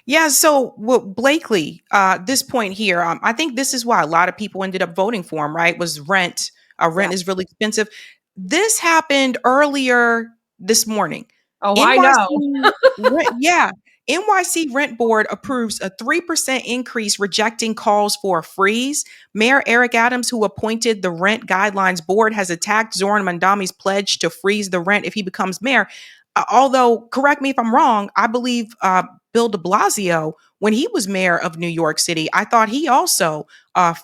A: Yeah, so Blakely, this point here, I think this is why a lot of people ended up voting for him, right? Was rent. Rent is really expensive. This happened earlier this morning.
G: Oh, NYC,
A: I know. NYC Rent Board approves a 3% increase, rejecting calls for a freeze. Mayor Eric Adams, who appointed the Rent Guidelines Board, has attacked Zohran Mamdani's pledge to freeze the rent if he becomes mayor. Although, correct me if I'm wrong, I believe Bill de Blasio, when he was mayor of New York City, I thought he also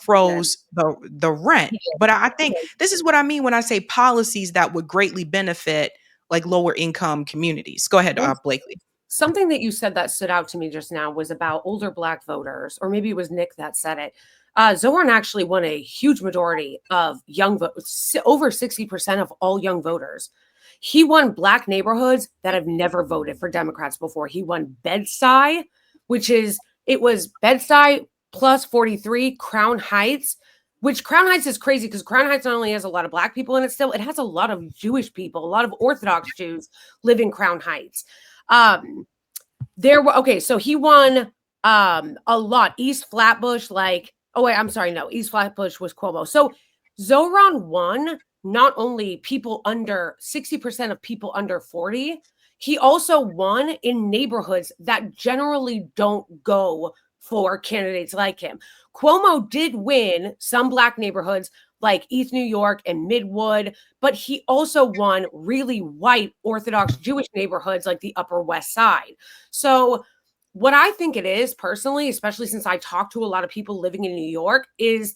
A: froze the rent. But I think this is what I mean when I say policies that would greatly benefit like lower income communities. Go ahead, Blakely.
G: Something that you said that stood out to me just now was about older Black voters, or maybe it was Nick that said it. Zohran actually won a huge majority of young voters, over 60% of all young voters. He won Black neighborhoods that have never voted for Democrats before. He won Bed-Stuy, it was Bed-Stuy plus 43, Crown Heights, which Crown Heights is crazy because Crown Heights not only has a lot of Black people in it still, it has a lot of Jewish people, a lot of Orthodox Jews live in Crown Heights. So he won a lot. East Flatbush, East Flatbush was Cuomo. So Zohran won not only people under 60% of people under 40, he also won in neighborhoods that generally don't go for candidates like him. Cuomo did win some Black neighborhoods like East New York and Midwood, but he also won really white Orthodox Jewish neighborhoods like the Upper West Side. So what I think it is personally, especially since I talk to a lot of people living in New York, is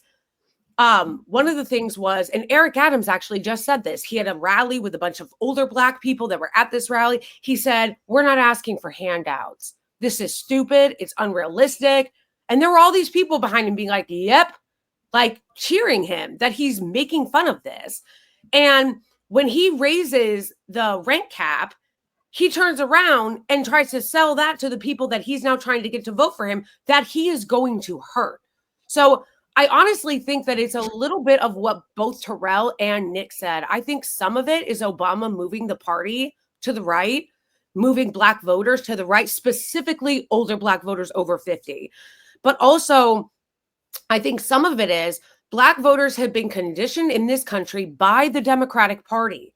G: one of the things was, and Eric Adams actually just said this, he had a rally with a bunch of older Black people that were at this rally. He said, we're not asking for handouts. This is stupid. It's unrealistic. And there were all these people behind him being like, yep, like cheering him that he's making fun of this. And when he raises the rent cap, he turns around and tries to sell that to the people that he's now trying to get to vote for him, that he is going to hurt. So I honestly think that it's a little bit of what both Terrell and Nick said. I think some of it is Obama moving the party to the right, moving Black voters to the right, specifically older Black voters over 50. But also, I think some of it is Black voters have been conditioned in this country by the Democratic Party.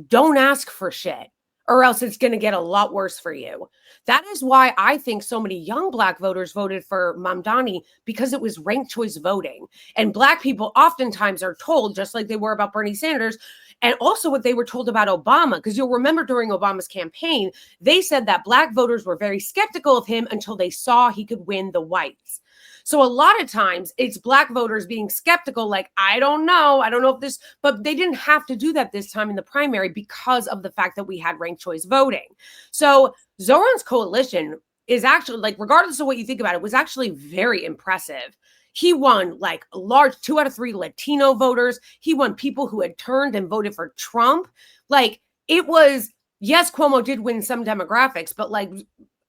G: Don't ask for shit, or else it's going to get a lot worse for you. That is why I think so many young Black voters voted for Mamdani, because it was ranked choice voting. And Black people oftentimes are told, just like they were about Bernie Sanders, and also what they were told about Obama, because you'll remember during Obama's campaign, they said that Black voters were very skeptical of him until they saw he could win the whites. So a lot of times it's Black voters being skeptical, like, I don't know if this, but they didn't have to do that this time in the primary because of the fact that we had ranked choice voting. So Zohran's coalition is actually, like, regardless of what you think about it, was actually very impressive. He won like a large 2 out of 3 Latino voters. He won people who had turned and voted for Trump. Like, it was, yes, Cuomo did win some demographics, but like,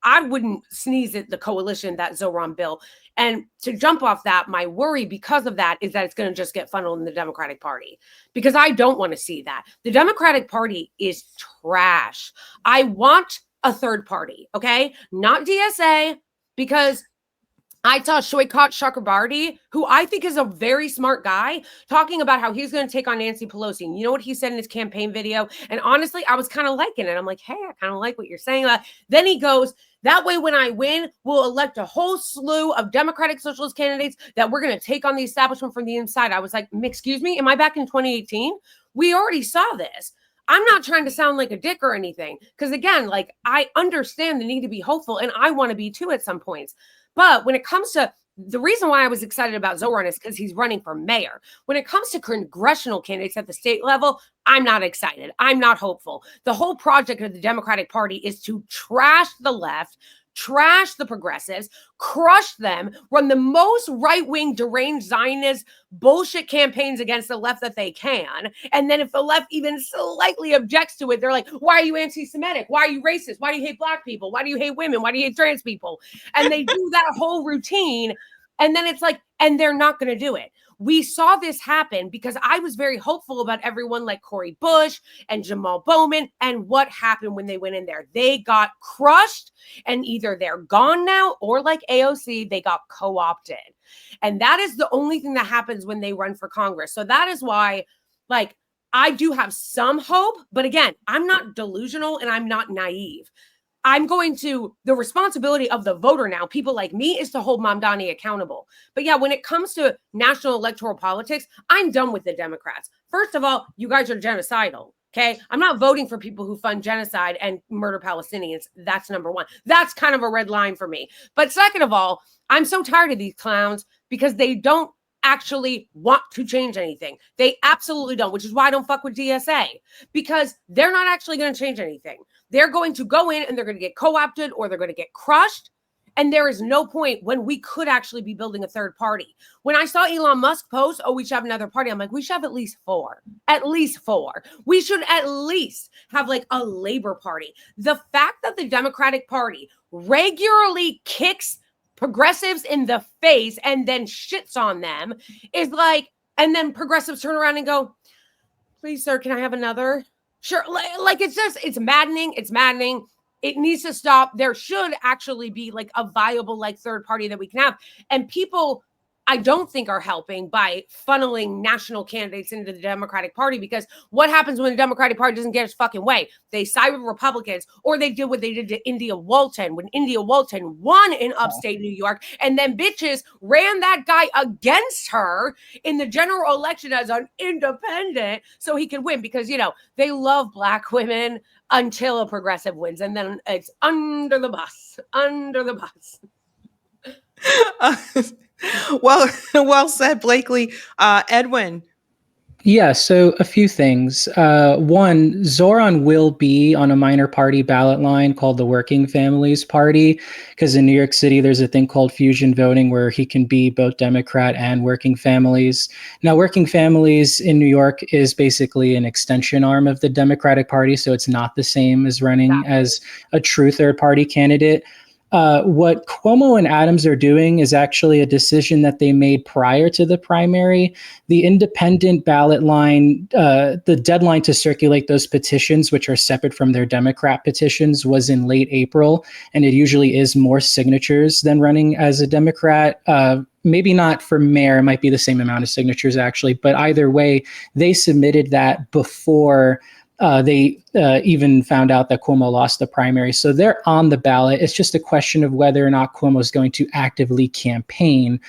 G: I wouldn't sneeze at the coalition that Zohran built. And to jump off that, my worry because of that is that it's going to just get funneled in the Democratic Party, because I don't want to see that. The Democratic Party is trash. I want a third party, okay? Not DSA, because I saw Shoykat Chakrabarti, who I think is a very smart guy, talking about how he's going to take on Nancy Pelosi. And you know what he said in his campaign video? And honestly, I was kind of liking it. I'm like, hey, I kind of like what you're saying. Then he goes, that way, when I win, we'll elect a whole slew of Democratic Socialist candidates that we're going to take on the establishment from the inside. I was like, excuse me, am I back in 2018? We already saw this. I'm not trying to sound like a dick or anything, because again, like, I understand the need to be hopeful, and I want to be too at some points. But when it comes to the reason why I was excited about Zohran is because he's running for mayor. When it comes to congressional candidates at the state level, I'm not excited. I'm not hopeful. The whole project of the Democratic Party is to trash the left, trash the progressives, crush them, run the most right-wing deranged Zionist bullshit campaigns against the left that they can. And then if the left even slightly objects to it, they're like, why are you anti-Semitic? Why are you racist? Why do you hate Black people? Why do you hate women? Why do you hate trans people? And they do that whole routine. And then it's like, and they're not going to do it. We saw this happen because I was very hopeful about everyone like Cori Bush and Jamal Bowman. And what happened when they went in there? They got crushed, and either they're gone now, or like AOC, they got co-opted. And that is the only thing that happens when they run for Congress. So that is why, like, I do have some hope. But again, I'm not delusional and I'm not naive. The responsibility of the voter now, people like me, is to hold Mamdani accountable. But yeah, when it comes to national electoral politics, I'm done with the Democrats. First of all, you guys are genocidal, okay? I'm not voting for people who fund genocide and murder Palestinians. That's number one. That's kind of a red line for me. But second of all, I'm so tired of these clowns because they don't actually want to change anything. They absolutely don't, which is why I don't fuck with DSA, because they're not actually going to change anything. They're going to go in and they're going to get co-opted, or they're going to get crushed. And there is no point when we could actually be building a third party. When I saw Elon Musk post, we should have another party, I'm like, we should have at least four. At least four. We should at least have like a Labor Party. The fact that the Democratic Party regularly kicks progressives in the face and then shits on them is like, and then progressives turn around and go, please, sir, can I have another? Sure. Like, it's maddening. It's maddening. It needs to stop. There should actually be like a viable, like, third party that we can have. And people, I don't think, are helping by funneling national candidates into the Democratic Party, because what happens when the Democratic Party doesn't get its fucking way? They side with Republicans, or they did what they did to India Walton when India Walton won in upstate New York, and then bitches ran that guy against her in the general election as an independent so he could win, because, you know, they love Black women until a progressive wins, and then it's under the bus.
A: Well said, Blakely. Edwin.
H: Yeah, so a few things. One, Zohran will be on a minor party ballot line called the Working Families Party, because in New York City, there's a thing called fusion voting where he can be both Democrat and Working Families. Now, Working Families in New York is basically an extension arm of the Democratic Party, so it's not the same as running as a true third party candidate. What Cuomo and Adams are doing is actually a decision that they made prior to the primary. The independent ballot line, the deadline to circulate those petitions, which are separate from their Democrat petitions, was in late April. And it usually is more signatures than running as a Democrat. Maybe not for mayor, it might be the same amount of signatures actually, but either way, they submitted that before they even found out that Cuomo lost the primary. So they're on the ballot. It's just a question of whether or not Cuomo is going to actively campaign,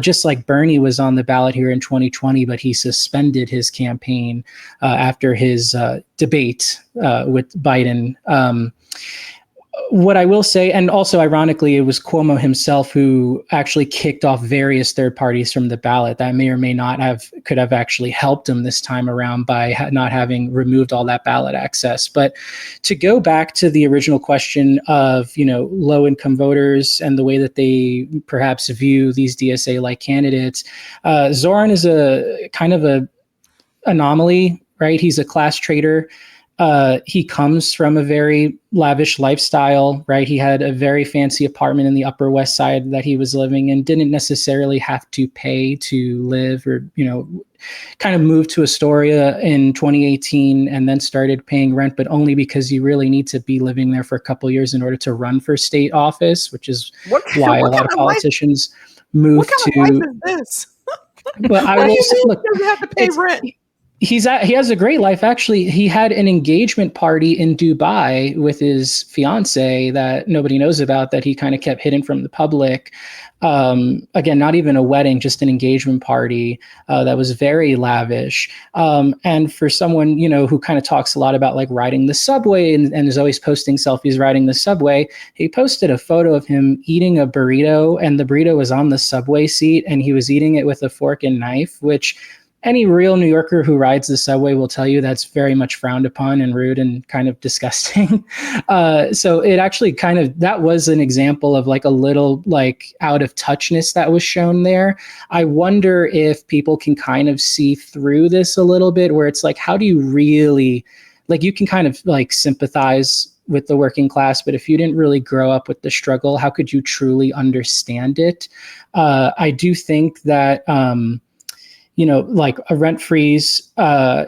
H: just like Bernie was on the ballot here in 2020, but he suspended his campaign after his debate with Biden. What I will say, and also ironically, it was Cuomo himself who actually kicked off various third parties from the ballot. That may or may not could have actually helped him this time around by not having removed all that ballot access. But to go back to the original question of, low income voters and the way that they perhaps view these DSA-like candidates, Zohran is a kind of a anomaly, right? He's a class traitor. He comes from a very lavish lifestyle, right? He had a very fancy apartment in the Upper West Side that he was living in, didn't necessarily have to pay to live or, kind of moved to Astoria in 2018 and then started paying rent, but only because you really need to be living there for a couple of years in order to run for state office, which is why a lot of politicians move to.
A: What kind of life is this?
H: But I will say, look,
A: you have to pay rent.
H: He has a great life. Actually, he had an engagement party in Dubai with his fiance that nobody knows about, that he kind of kept hidden from the public. Again, not even a wedding, just an engagement party that was very lavish. And for someone, who kind of talks a lot about like riding the subway and is always posting selfies riding the subway, he posted a photo of him eating a burrito, and the burrito was on the subway seat and he was eating it with a fork and knife, which any real New Yorker who rides the subway will tell you that's very much frowned upon and rude and kind of disgusting. So it actually that was an example of like a little like out of touchness that was shown there. I wonder if people can kind of see through this a little bit, where it's like, how do you really, like, you can kind of like sympathize with the working class, but if you didn't really grow up with the struggle, how could you truly understand it? I do think that, like a rent freeze, a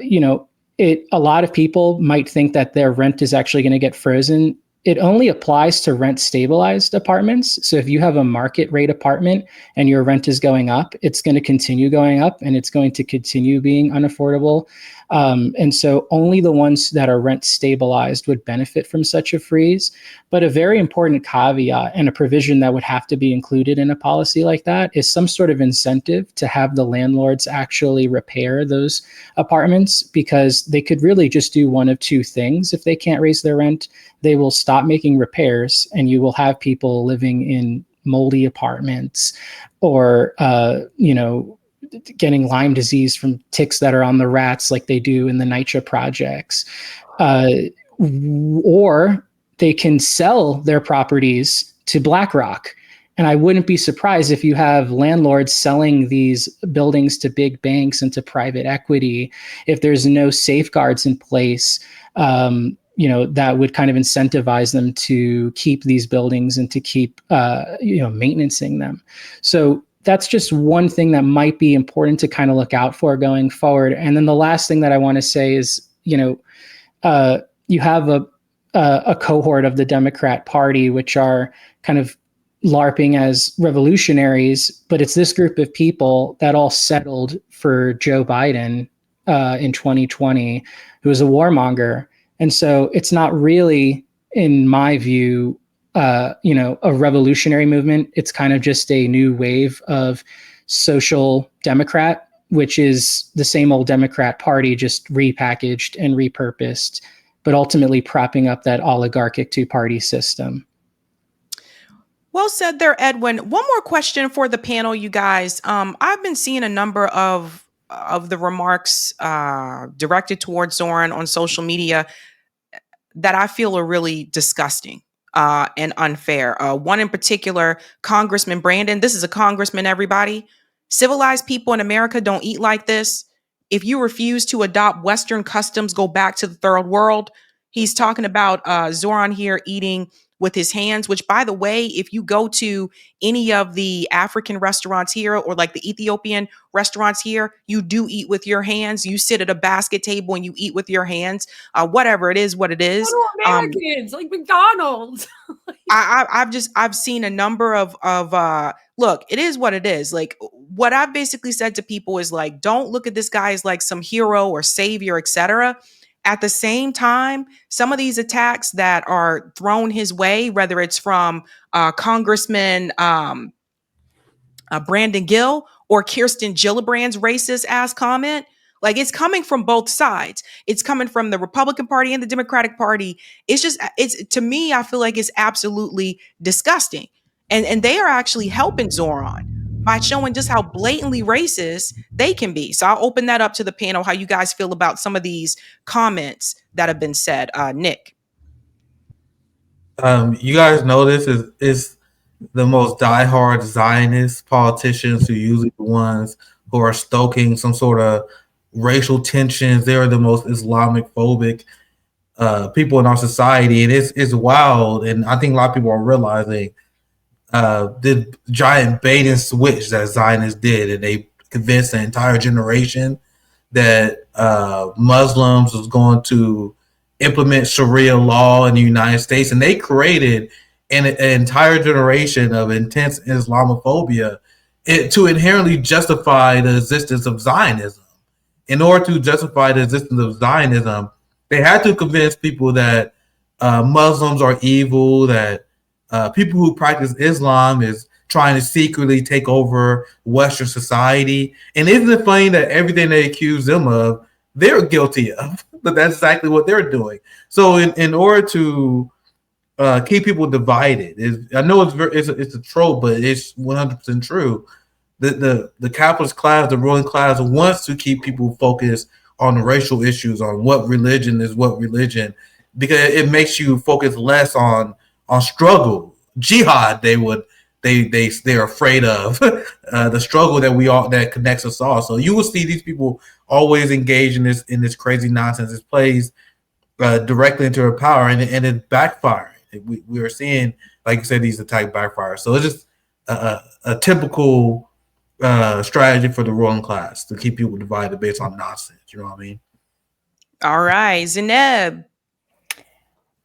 H: lot of people might think that their rent is actually going to get frozen. It only applies to rent stabilized apartments. So if you have a market rate apartment and your rent is going up, it's going to continue going up and it's going to continue being unaffordable. And so only the ones that are rent stabilized would benefit from such a freeze. But a very important caveat and a provision that would have to be included in a policy like that is some sort of incentive to have the landlords actually repair those apartments, because they could really just do one of two things. If they can't raise their rent, they will stop making repairs and you will have people living in moldy apartments or, getting Lyme disease from ticks that are on the rats like they do in the NYCHA projects. Or they can sell their properties to BlackRock. And I wouldn't be surprised if you have landlords selling these buildings to big banks and to private equity, if there's no safeguards in place, that would kind of incentivize them to keep these buildings and to keep, maintaining them. So that's just one thing that might be important to kind of look out for going forward. And then the last thing that I want to say is, you have a cohort of the Democrat Party, which are kind of LARPing as revolutionaries, but it's this group of people that all settled for Joe Biden in 2020, who was a warmonger. And so it's not really, in my view, a revolutionary movement. It's kind of just a new wave of social democrat, which is the same old Democrat Party, just repackaged and repurposed, but ultimately propping up that oligarchic two-party system.
A: Well said there, Edwin. One more question for the panel, you guys. I've been seeing a number of the remarks directed towards Zohran on social media that I feel are really disgusting and unfair. One in particular, Congressman Brandon. This is a congressman, everybody. Civilized people in America don't eat like this. If you refuse to adopt Western customs, go back to the third world. He's talking about Zohran here eating with his hands, which, by the way, if you go to any of the African restaurants here or like the Ethiopian restaurants here, you do eat with your hands. You sit at a basket table and you eat with your hands. Whatever it is, what it is.
G: Americans like McDonald's.
A: I've seen a number of look, it is what it is. Like, what I've basically said to people is like, don't look at this guy as like some hero or savior, etc. At the same time, some of these attacks that are thrown his way, whether it's from Congressman Brandon Gill or Kirsten Gillibrand's racist ass comment, like, it's coming from both sides. It's coming from the Republican Party and the Democratic Party. It's to me, I feel like it's absolutely disgusting. And they are actually helping Zoran by showing just how blatantly racist they can be. So I'll open that up to the panel, how you guys feel about some of these comments that have been said. Nick.
F: You guys know this is the most diehard Zionist politicians who are usually the ones who are stoking some sort of racial tensions. They're the most Islamic phobic people in our society, and it's wild. And I think a lot of people are realizing the giant bait and switch that Zionists did, and they convinced an entire generation that Muslims was going to implement Sharia law in the United States, and they created an entire generation of intense Islamophobia to inherently justify the existence of Zionism. In order to justify the existence of Zionism, they had to convince people that Muslims are evil, that people who practice Islam is trying to secretly take over Western society. And isn't it funny that everything they accuse them of, they're guilty of? But that's exactly what they're doing. So in order to keep people divided, I know it's a trope, but it's 100% true. The capitalist class, the ruling class, wants to keep people focused on the racial issues, on what religion is what religion, because it makes you focus less on struggle, jihad. They're afraid of the struggle that connects us all. So you will see these people always engage in this crazy nonsense. It plays directly into their power, and it's backfiring. We are seeing, like you said, these attacks backfire. So it's just a typical strategy for the ruling class to keep people divided based on nonsense. You know what I mean?
A: All right, Zainab.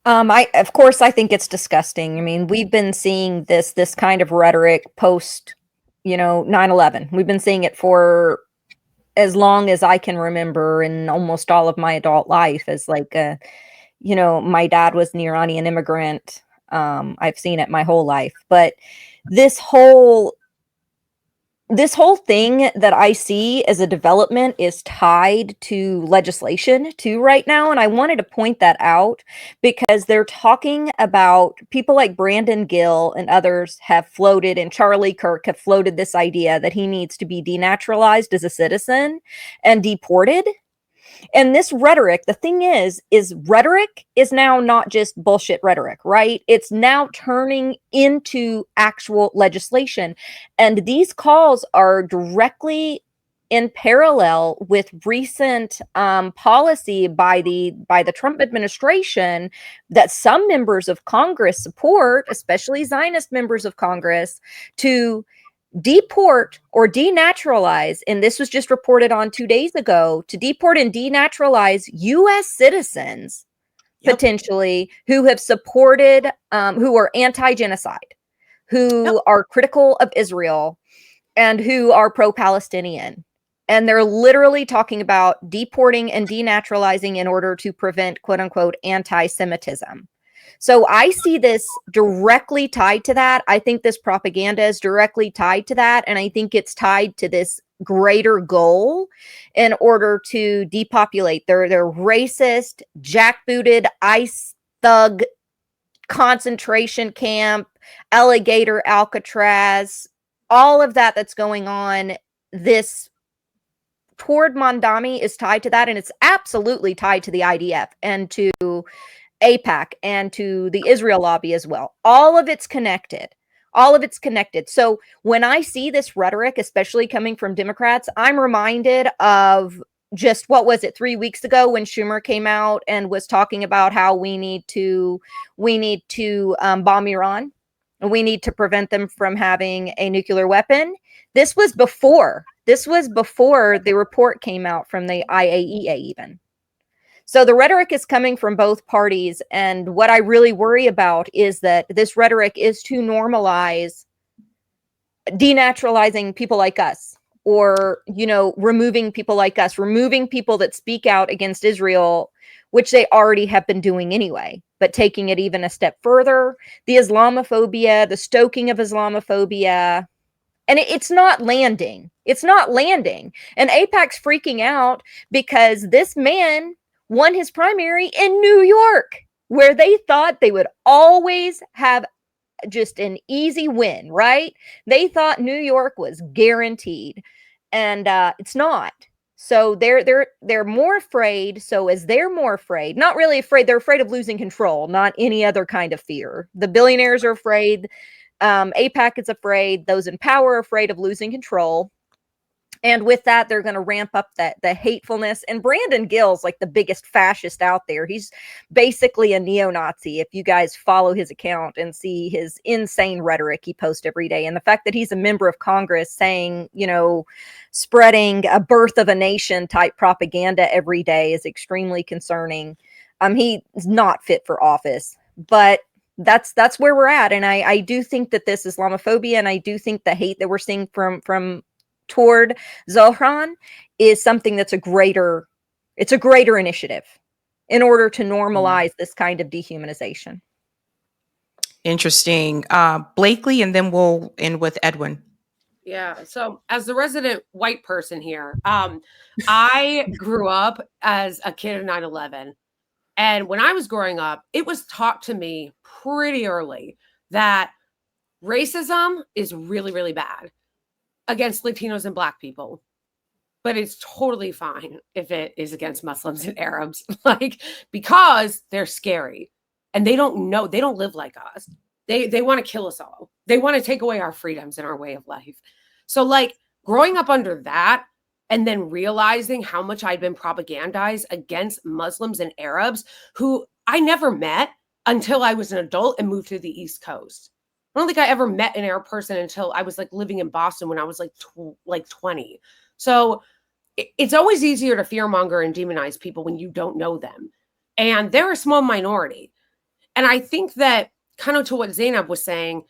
D: Of course, I think it's disgusting. I mean, we've been seeing this kind of rhetoric post, 9/11. We've been seeing it for as long as I can remember in almost all of my adult life. As like, my dad was an Iranian immigrant. I've seen it my whole life, but this whole thing that I see as a development is tied to legislation too right now. And I wanted to point that out because they're talking about people like Brandon Gill and others have floated, and Charlie Kirk have floated this idea that he needs to be denaturalized as a citizen and deported. And this rhetoric, the thing is rhetoric is now not just bullshit rhetoric, right? It's now turning into actual legislation. And these calls are directly in parallel with recent policy by the Trump administration that some members of Congress support, especially Zionist members of Congress, to deport or denaturalize, and this was just reported on 2 days ago, to deport and denaturalize U.S. citizens, potentially, who have supported, who are anti-genocide, who are critical of Israel, and who are pro-Palestinian. And they're literally talking about deporting and denaturalizing in order to prevent, quote unquote, anti-Semitism. So I see this directly tied to that. I think this propaganda is directly tied to that. And I think it's tied to this greater goal in order to depopulate. They're racist, jackbooted, ICE thug concentration camp, alligator Alcatraz, all of that's going on. This toward Mamdani is tied to that. And it's absolutely tied to the IDF and to AIPAC and to the Israel lobby as well. All of it's connected. So when I see this rhetoric, especially coming from Democrats, I'm reminded of just, what was it, 3 weeks ago when Schumer came out and was talking about how we need to bomb Iran and we need to prevent them from having a nuclear weapon. This was before the report came out from the IAEA even. So the rhetoric is coming from both parties. And what I really worry about is that this rhetoric is to normalize denaturalizing people like us, or, removing people like us, removing people that speak out against Israel, which they already have been doing anyway, but taking it even a step further. The Islamophobia, the stoking of Islamophobia, and it's not landing. It's not landing. And AIPAC's freaking out because this man won his primary in New York, where they thought they would always have just an easy win, right? They thought New York was guaranteed, and it's not. So they're more afraid. So as they're more afraid, not really afraid, they're afraid of losing control, not any other kind of fear. The billionaires are afraid. AIPAC is afraid. Those in power are afraid of losing control. And with that, they're going to ramp up the hatefulness. And Brandon Gill's like the biggest fascist out there. He's basically a neo-Nazi. If you guys follow his account and see his insane rhetoric he posts every day, and the fact that he's a member of Congress saying, spreading a birth of a nation type propaganda every day is extremely concerning. He is not fit for office, but that's where we're at. And I do think that this Islamophobia, and I do think the hate that we're seeing from toward Zohran is something that's a greater initiative in order to normalize this kind of dehumanization.
A: Interesting. Blakely, and then we'll end with Edwin.
G: Yeah. So as the resident white person here, I grew up as a kid of 9/11. And when I was growing up, it was taught to me pretty early that racism is really, really bad against Latinos and Black people, but it's totally fine if it is against Muslims and Arabs, because they're scary and they don't live like us. They want to kill us all. They want to take away our freedoms and our way of life. So growing up under that, and then realizing how much I'd been propagandized against Muslims and Arabs who I never met until I was an adult and moved to the East Coast. I don't think I ever met an Arab person until I was living in Boston when I was 20. So it's always easier to fearmonger and demonize people when you don't know them. And they're a small minority. And I think that, kind of to what Zainab was saying,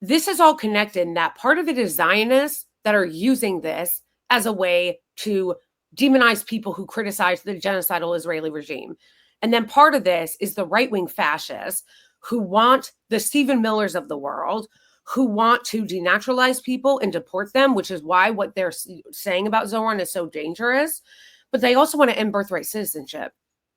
G: this is all connected, and that part of it is Zionists that are using this as a way to demonize people who criticize the genocidal Israeli regime. And then part of this is the right-wing fascists who want the Stephen Millers of the world, who want to denaturalize people and deport them, which is why what they're saying about Zohran is so dangerous. But they also want to end birthright citizenship,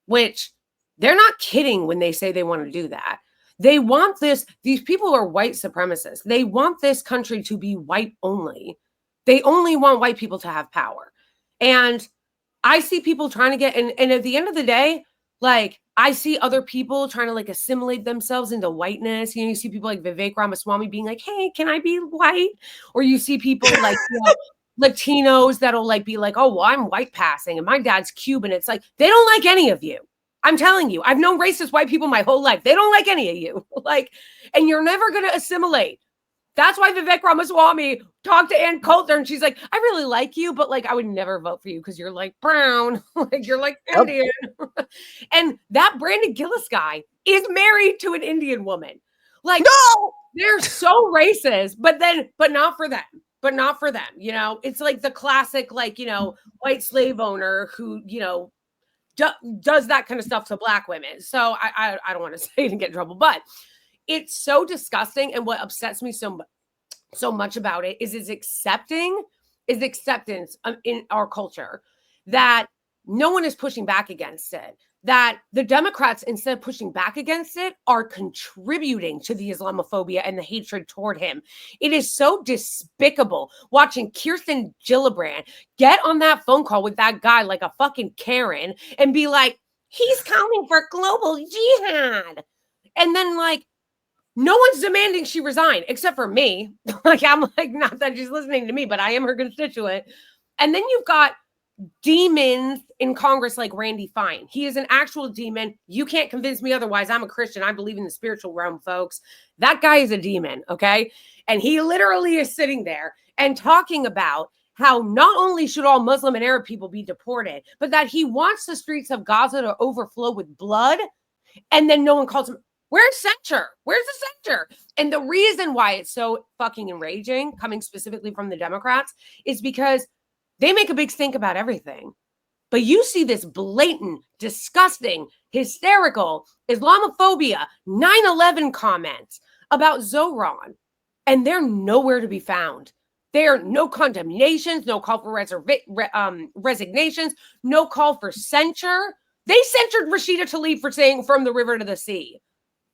G: which they're not kidding when they say they want to do that. They want this. These people are white supremacists. They want this country to be white only. They only want white people to have power. And I see people trying to get, and at the end of the day, I see other people trying to assimilate themselves into whiteness. You see people like Vivek Ramaswamy being like, hey, can I be white? Or you see people Latinos that'll be like, oh, well, I'm white passing and my dad's Cuban. It's they don't like any of you. I'm telling you, I've known racist white people my whole life. They don't like any of you. And you're never going to assimilate. That's why Vivek Ramaswamy talked to Ann Coulter and she's like, I really like you, but I would never vote for you because you're brown, you're Indian. And that Brandon Gillis guy is married to an Indian woman. No, they're so racist, but not for them. But not for them. It's the classic, white slave owner who, does that kind of stuff to Black women. So I don't want to say it and get in trouble, but it's so disgusting. And what upsets me so much about it is acceptance in our culture that no one is pushing back against it. That the Democrats, instead of pushing back against it, are contributing to the Islamophobia and the hatred toward him. It is so despicable watching Kirsten Gillibrand get on that phone call with that guy like a fucking Karen and be like, he's calling for global jihad. And then no one's demanding she resign except for me. I'm not that she's listening to me, but I am her constituent. And then you've got demons in Congress like Randy Fine. He is an actual demon. You can't convince me otherwise. I'm a Christian. I believe in the spiritual realm, folks. That guy is a demon, okay? And he literally is sitting there and talking about how not only should all Muslim and Arab people be deported, but that he wants the streets of Gaza to overflow with blood. And then no one calls him. Where's censure? Where's the censure? And the reason why it's so fucking enraging, coming specifically from the Democrats, is because they make a big stink about everything. But you see this blatant, disgusting, hysterical Islamophobia 9/11 comments about Zohran, and they're nowhere to be found. There are no condemnations, no call for resignations, no call for censure. They censured Rashida Tlaib for saying from the river to the sea.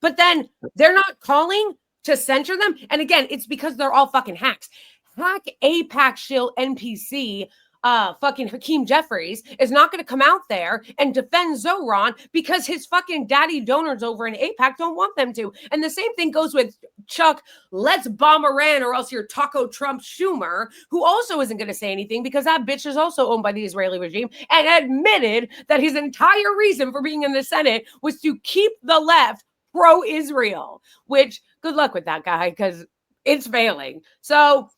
G: But then they're not calling to censure them. And again, it's because they're all fucking hacks. Hack APAC shill NPC fucking Hakeem Jeffries is not going to come out there and defend Zohran because his fucking daddy donors over in APAC don't want them to. And the same thing goes with Chuck, let's bomb Iran or else you're Taco Trump Schumer, who also isn't going to say anything because that bitch is also owned by the Israeli regime and admitted that his entire reason for being in the Senate was to keep the left pro-Israel, which good luck with that guy because it's failing. So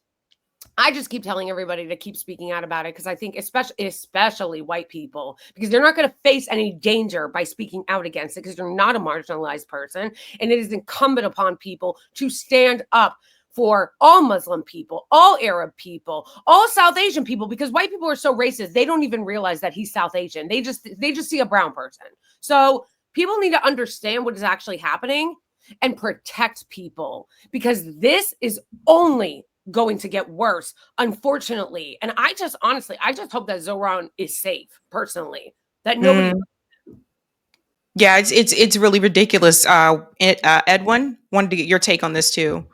G: I just keep telling everybody to keep speaking out about it because I think especially white people, because they're not going to face any danger by speaking out against it because they're not a marginalized person. And it is incumbent upon people to stand up for all Muslim people, all Arab people, all South Asian people, because white people are so racist, they don't even realize that he's South Asian. They just see a brown person. So people need to understand what is actually happening and protect people because this is only going to get worse, unfortunately. And I just hope that Zohran is safe, personally. That nobody.
A: Yeah, it's really ridiculous. Edwin, wanted to get your take on this too.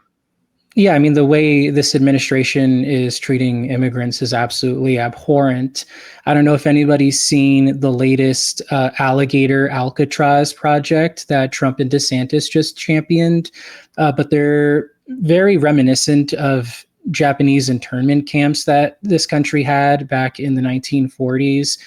H: Yeah, I mean, the way this administration is treating immigrants is absolutely abhorrent. I don't know if anybody's seen the latest alligator Alcatraz project that Trump and DeSantis just championed, but they're very reminiscent of Japanese internment camps that this country had back in the 1940s,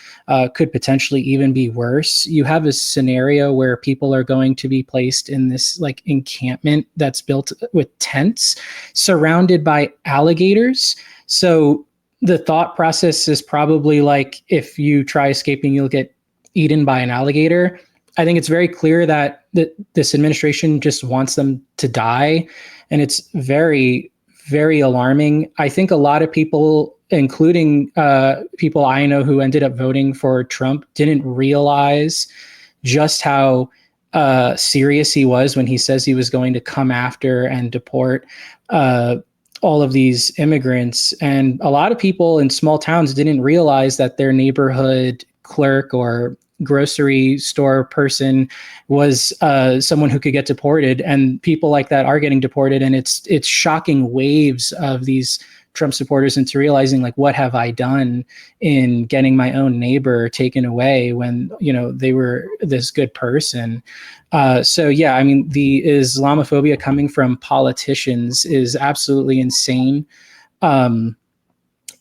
H: could potentially even be worse. You have a scenario where people are going to be placed in this like encampment that's built with tents surrounded by alligators. So the thought process is probably like, if you try escaping, you'll get eaten by an alligator. I think it's very clear that this administration just wants them to die. And it's very, very alarming. I think a lot of people, including people I know who ended up voting for Trump, didn't realize just how serious he was when he says he was going to come after and deport all of these immigrants. And a lot of people in small towns didn't realize that their neighborhood clerk or grocery store person was someone who could get deported, and people like that are getting deported. And it's shocking waves of these Trump supporters into realizing, like, what have I done in getting my own neighbor taken away when, you know, they were this good person. So yeah, I mean, the Islamophobia coming from politicians is absolutely insane.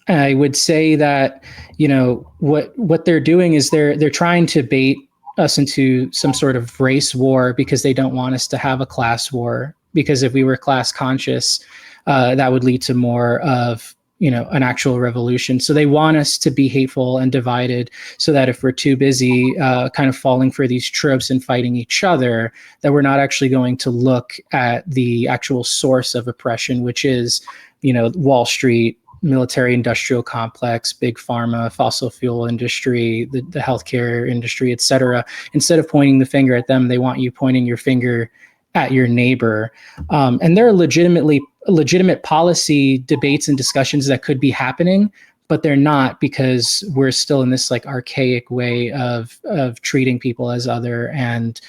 H: I would say that, you know, what they're doing is they're trying to bait us into some sort of race war because they don't want us to have a class war. Because if we were class conscious, that would lead to more of, you know, an actual revolution. So they want us to be hateful and divided so that if we're too busy kind of falling for these tropes and fighting each other, that we're not actually going to look at the actual source of oppression, which is, you know, Wall Street, military industrial complex, big pharma, fossil fuel industry, the healthcare industry, et cetera. Instead of pointing the finger at them, they want you pointing your finger at your neighbor. And there are legitimate policy debates and discussions that could be happening, but they're not, because we're still in this like archaic way of treating people as other. And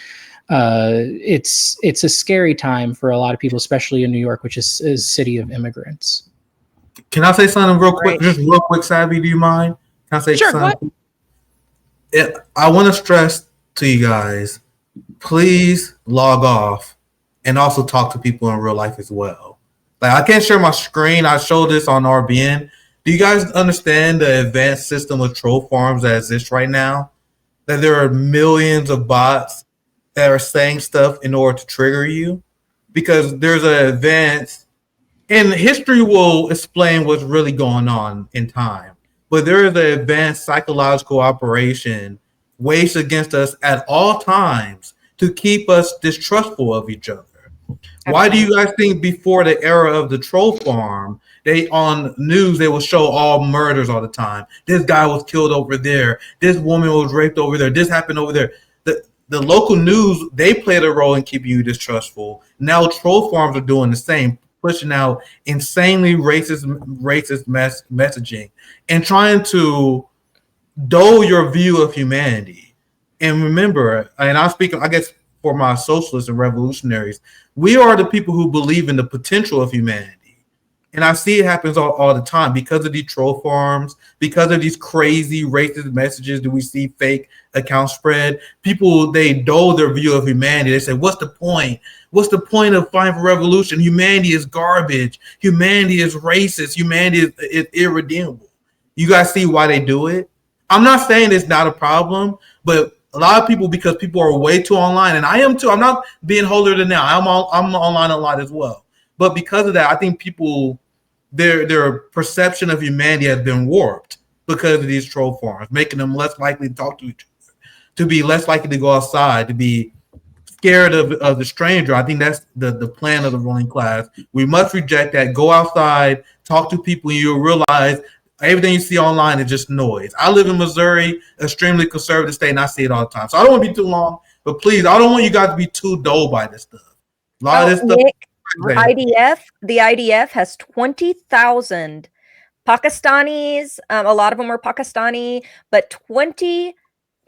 H: it's a scary time for a lot of people, especially in New York, which is a city of immigrants.
F: Can I say something real quick? Just real quick, Sabby, do you mind? Can I say something? I want to stress to you guys, please log off and also talk to people in real life as well. Like, I can't share my screen. I showed this on RBN, Do you guys understand the advanced system of troll farms that exists right now? That there are millions of bots that are saying stuff in order to trigger you? Because there's an advanced, and history will explain what's really going on in time. But there is an advanced psychological operation waged against us at all times to keep us distrustful of each other. Why do you guys think before the era of the troll farm, they on news they will show all murders all the time? This guy was killed over there. This woman was raped over there. This happened over there. The local news, they played a role in keeping you distrustful. Now troll farms are doing the same, pushing out insanely racist messaging and trying to dull your view of humanity. And remember, and I'm speaking, I guess, for my socialists and revolutionaries, we are the people who believe in the potential of humanity. And I see it happens all the time because of these troll farms, because of these crazy racist messages that we see fake accounts spread. People, they dull their view of humanity. They say, what's the point? What's the point of fighting for revolution? Humanity is garbage. Humanity is racist. Humanity is irredeemable. You guys see why they do it? I'm not saying it's not a problem, but a lot of people, because people are way too online, and I am too. I'm not being holier than now. I'm online a lot as well. But because of that, I think people, their perception of humanity has been warped because of these troll farms, making them less likely to talk to each other, to be less likely to go outside, to be scared of the stranger. I think that's the plan of the ruling class. We must reject that. Go outside, talk to people, and you'll realize everything you see online is just noise. I live in Missouri, extremely conservative state, and I see it all the time. So I don't want to be too long, but please, I don't want you guys to be too dull by this stuff. A lot of this stuff.
D: Nick, the IDF has 20,000 Pakistanis. A lot of them are Pakistani, but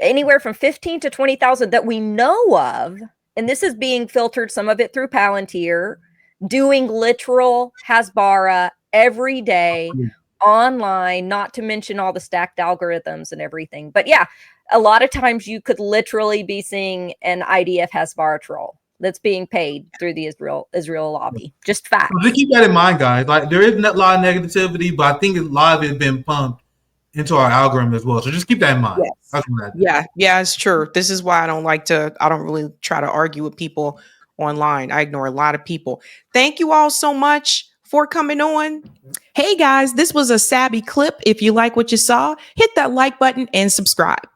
D: anywhere from 15 to 20,000 that we know of. And this is being filtered, some of it through Palantir, doing literal Hasbara every day online, not to mention all the stacked algorithms and everything. But yeah, a lot of times you could literally be seeing an IDF Hasbara troll that's being paid through the Israel lobby. Just fact.
F: Just keep that in mind, guys. Like, there is a lot of negativity, but I think a lot of it has been pumped into our algorithm as well. So just keep that in mind.
A: Yes. Yeah, it's true. This is why I don't really try to argue with people online. I ignore a lot of people. Thank you all so much for coming on. Hey guys, this was a Sabby clip. If you like what you saw, hit that like button and subscribe.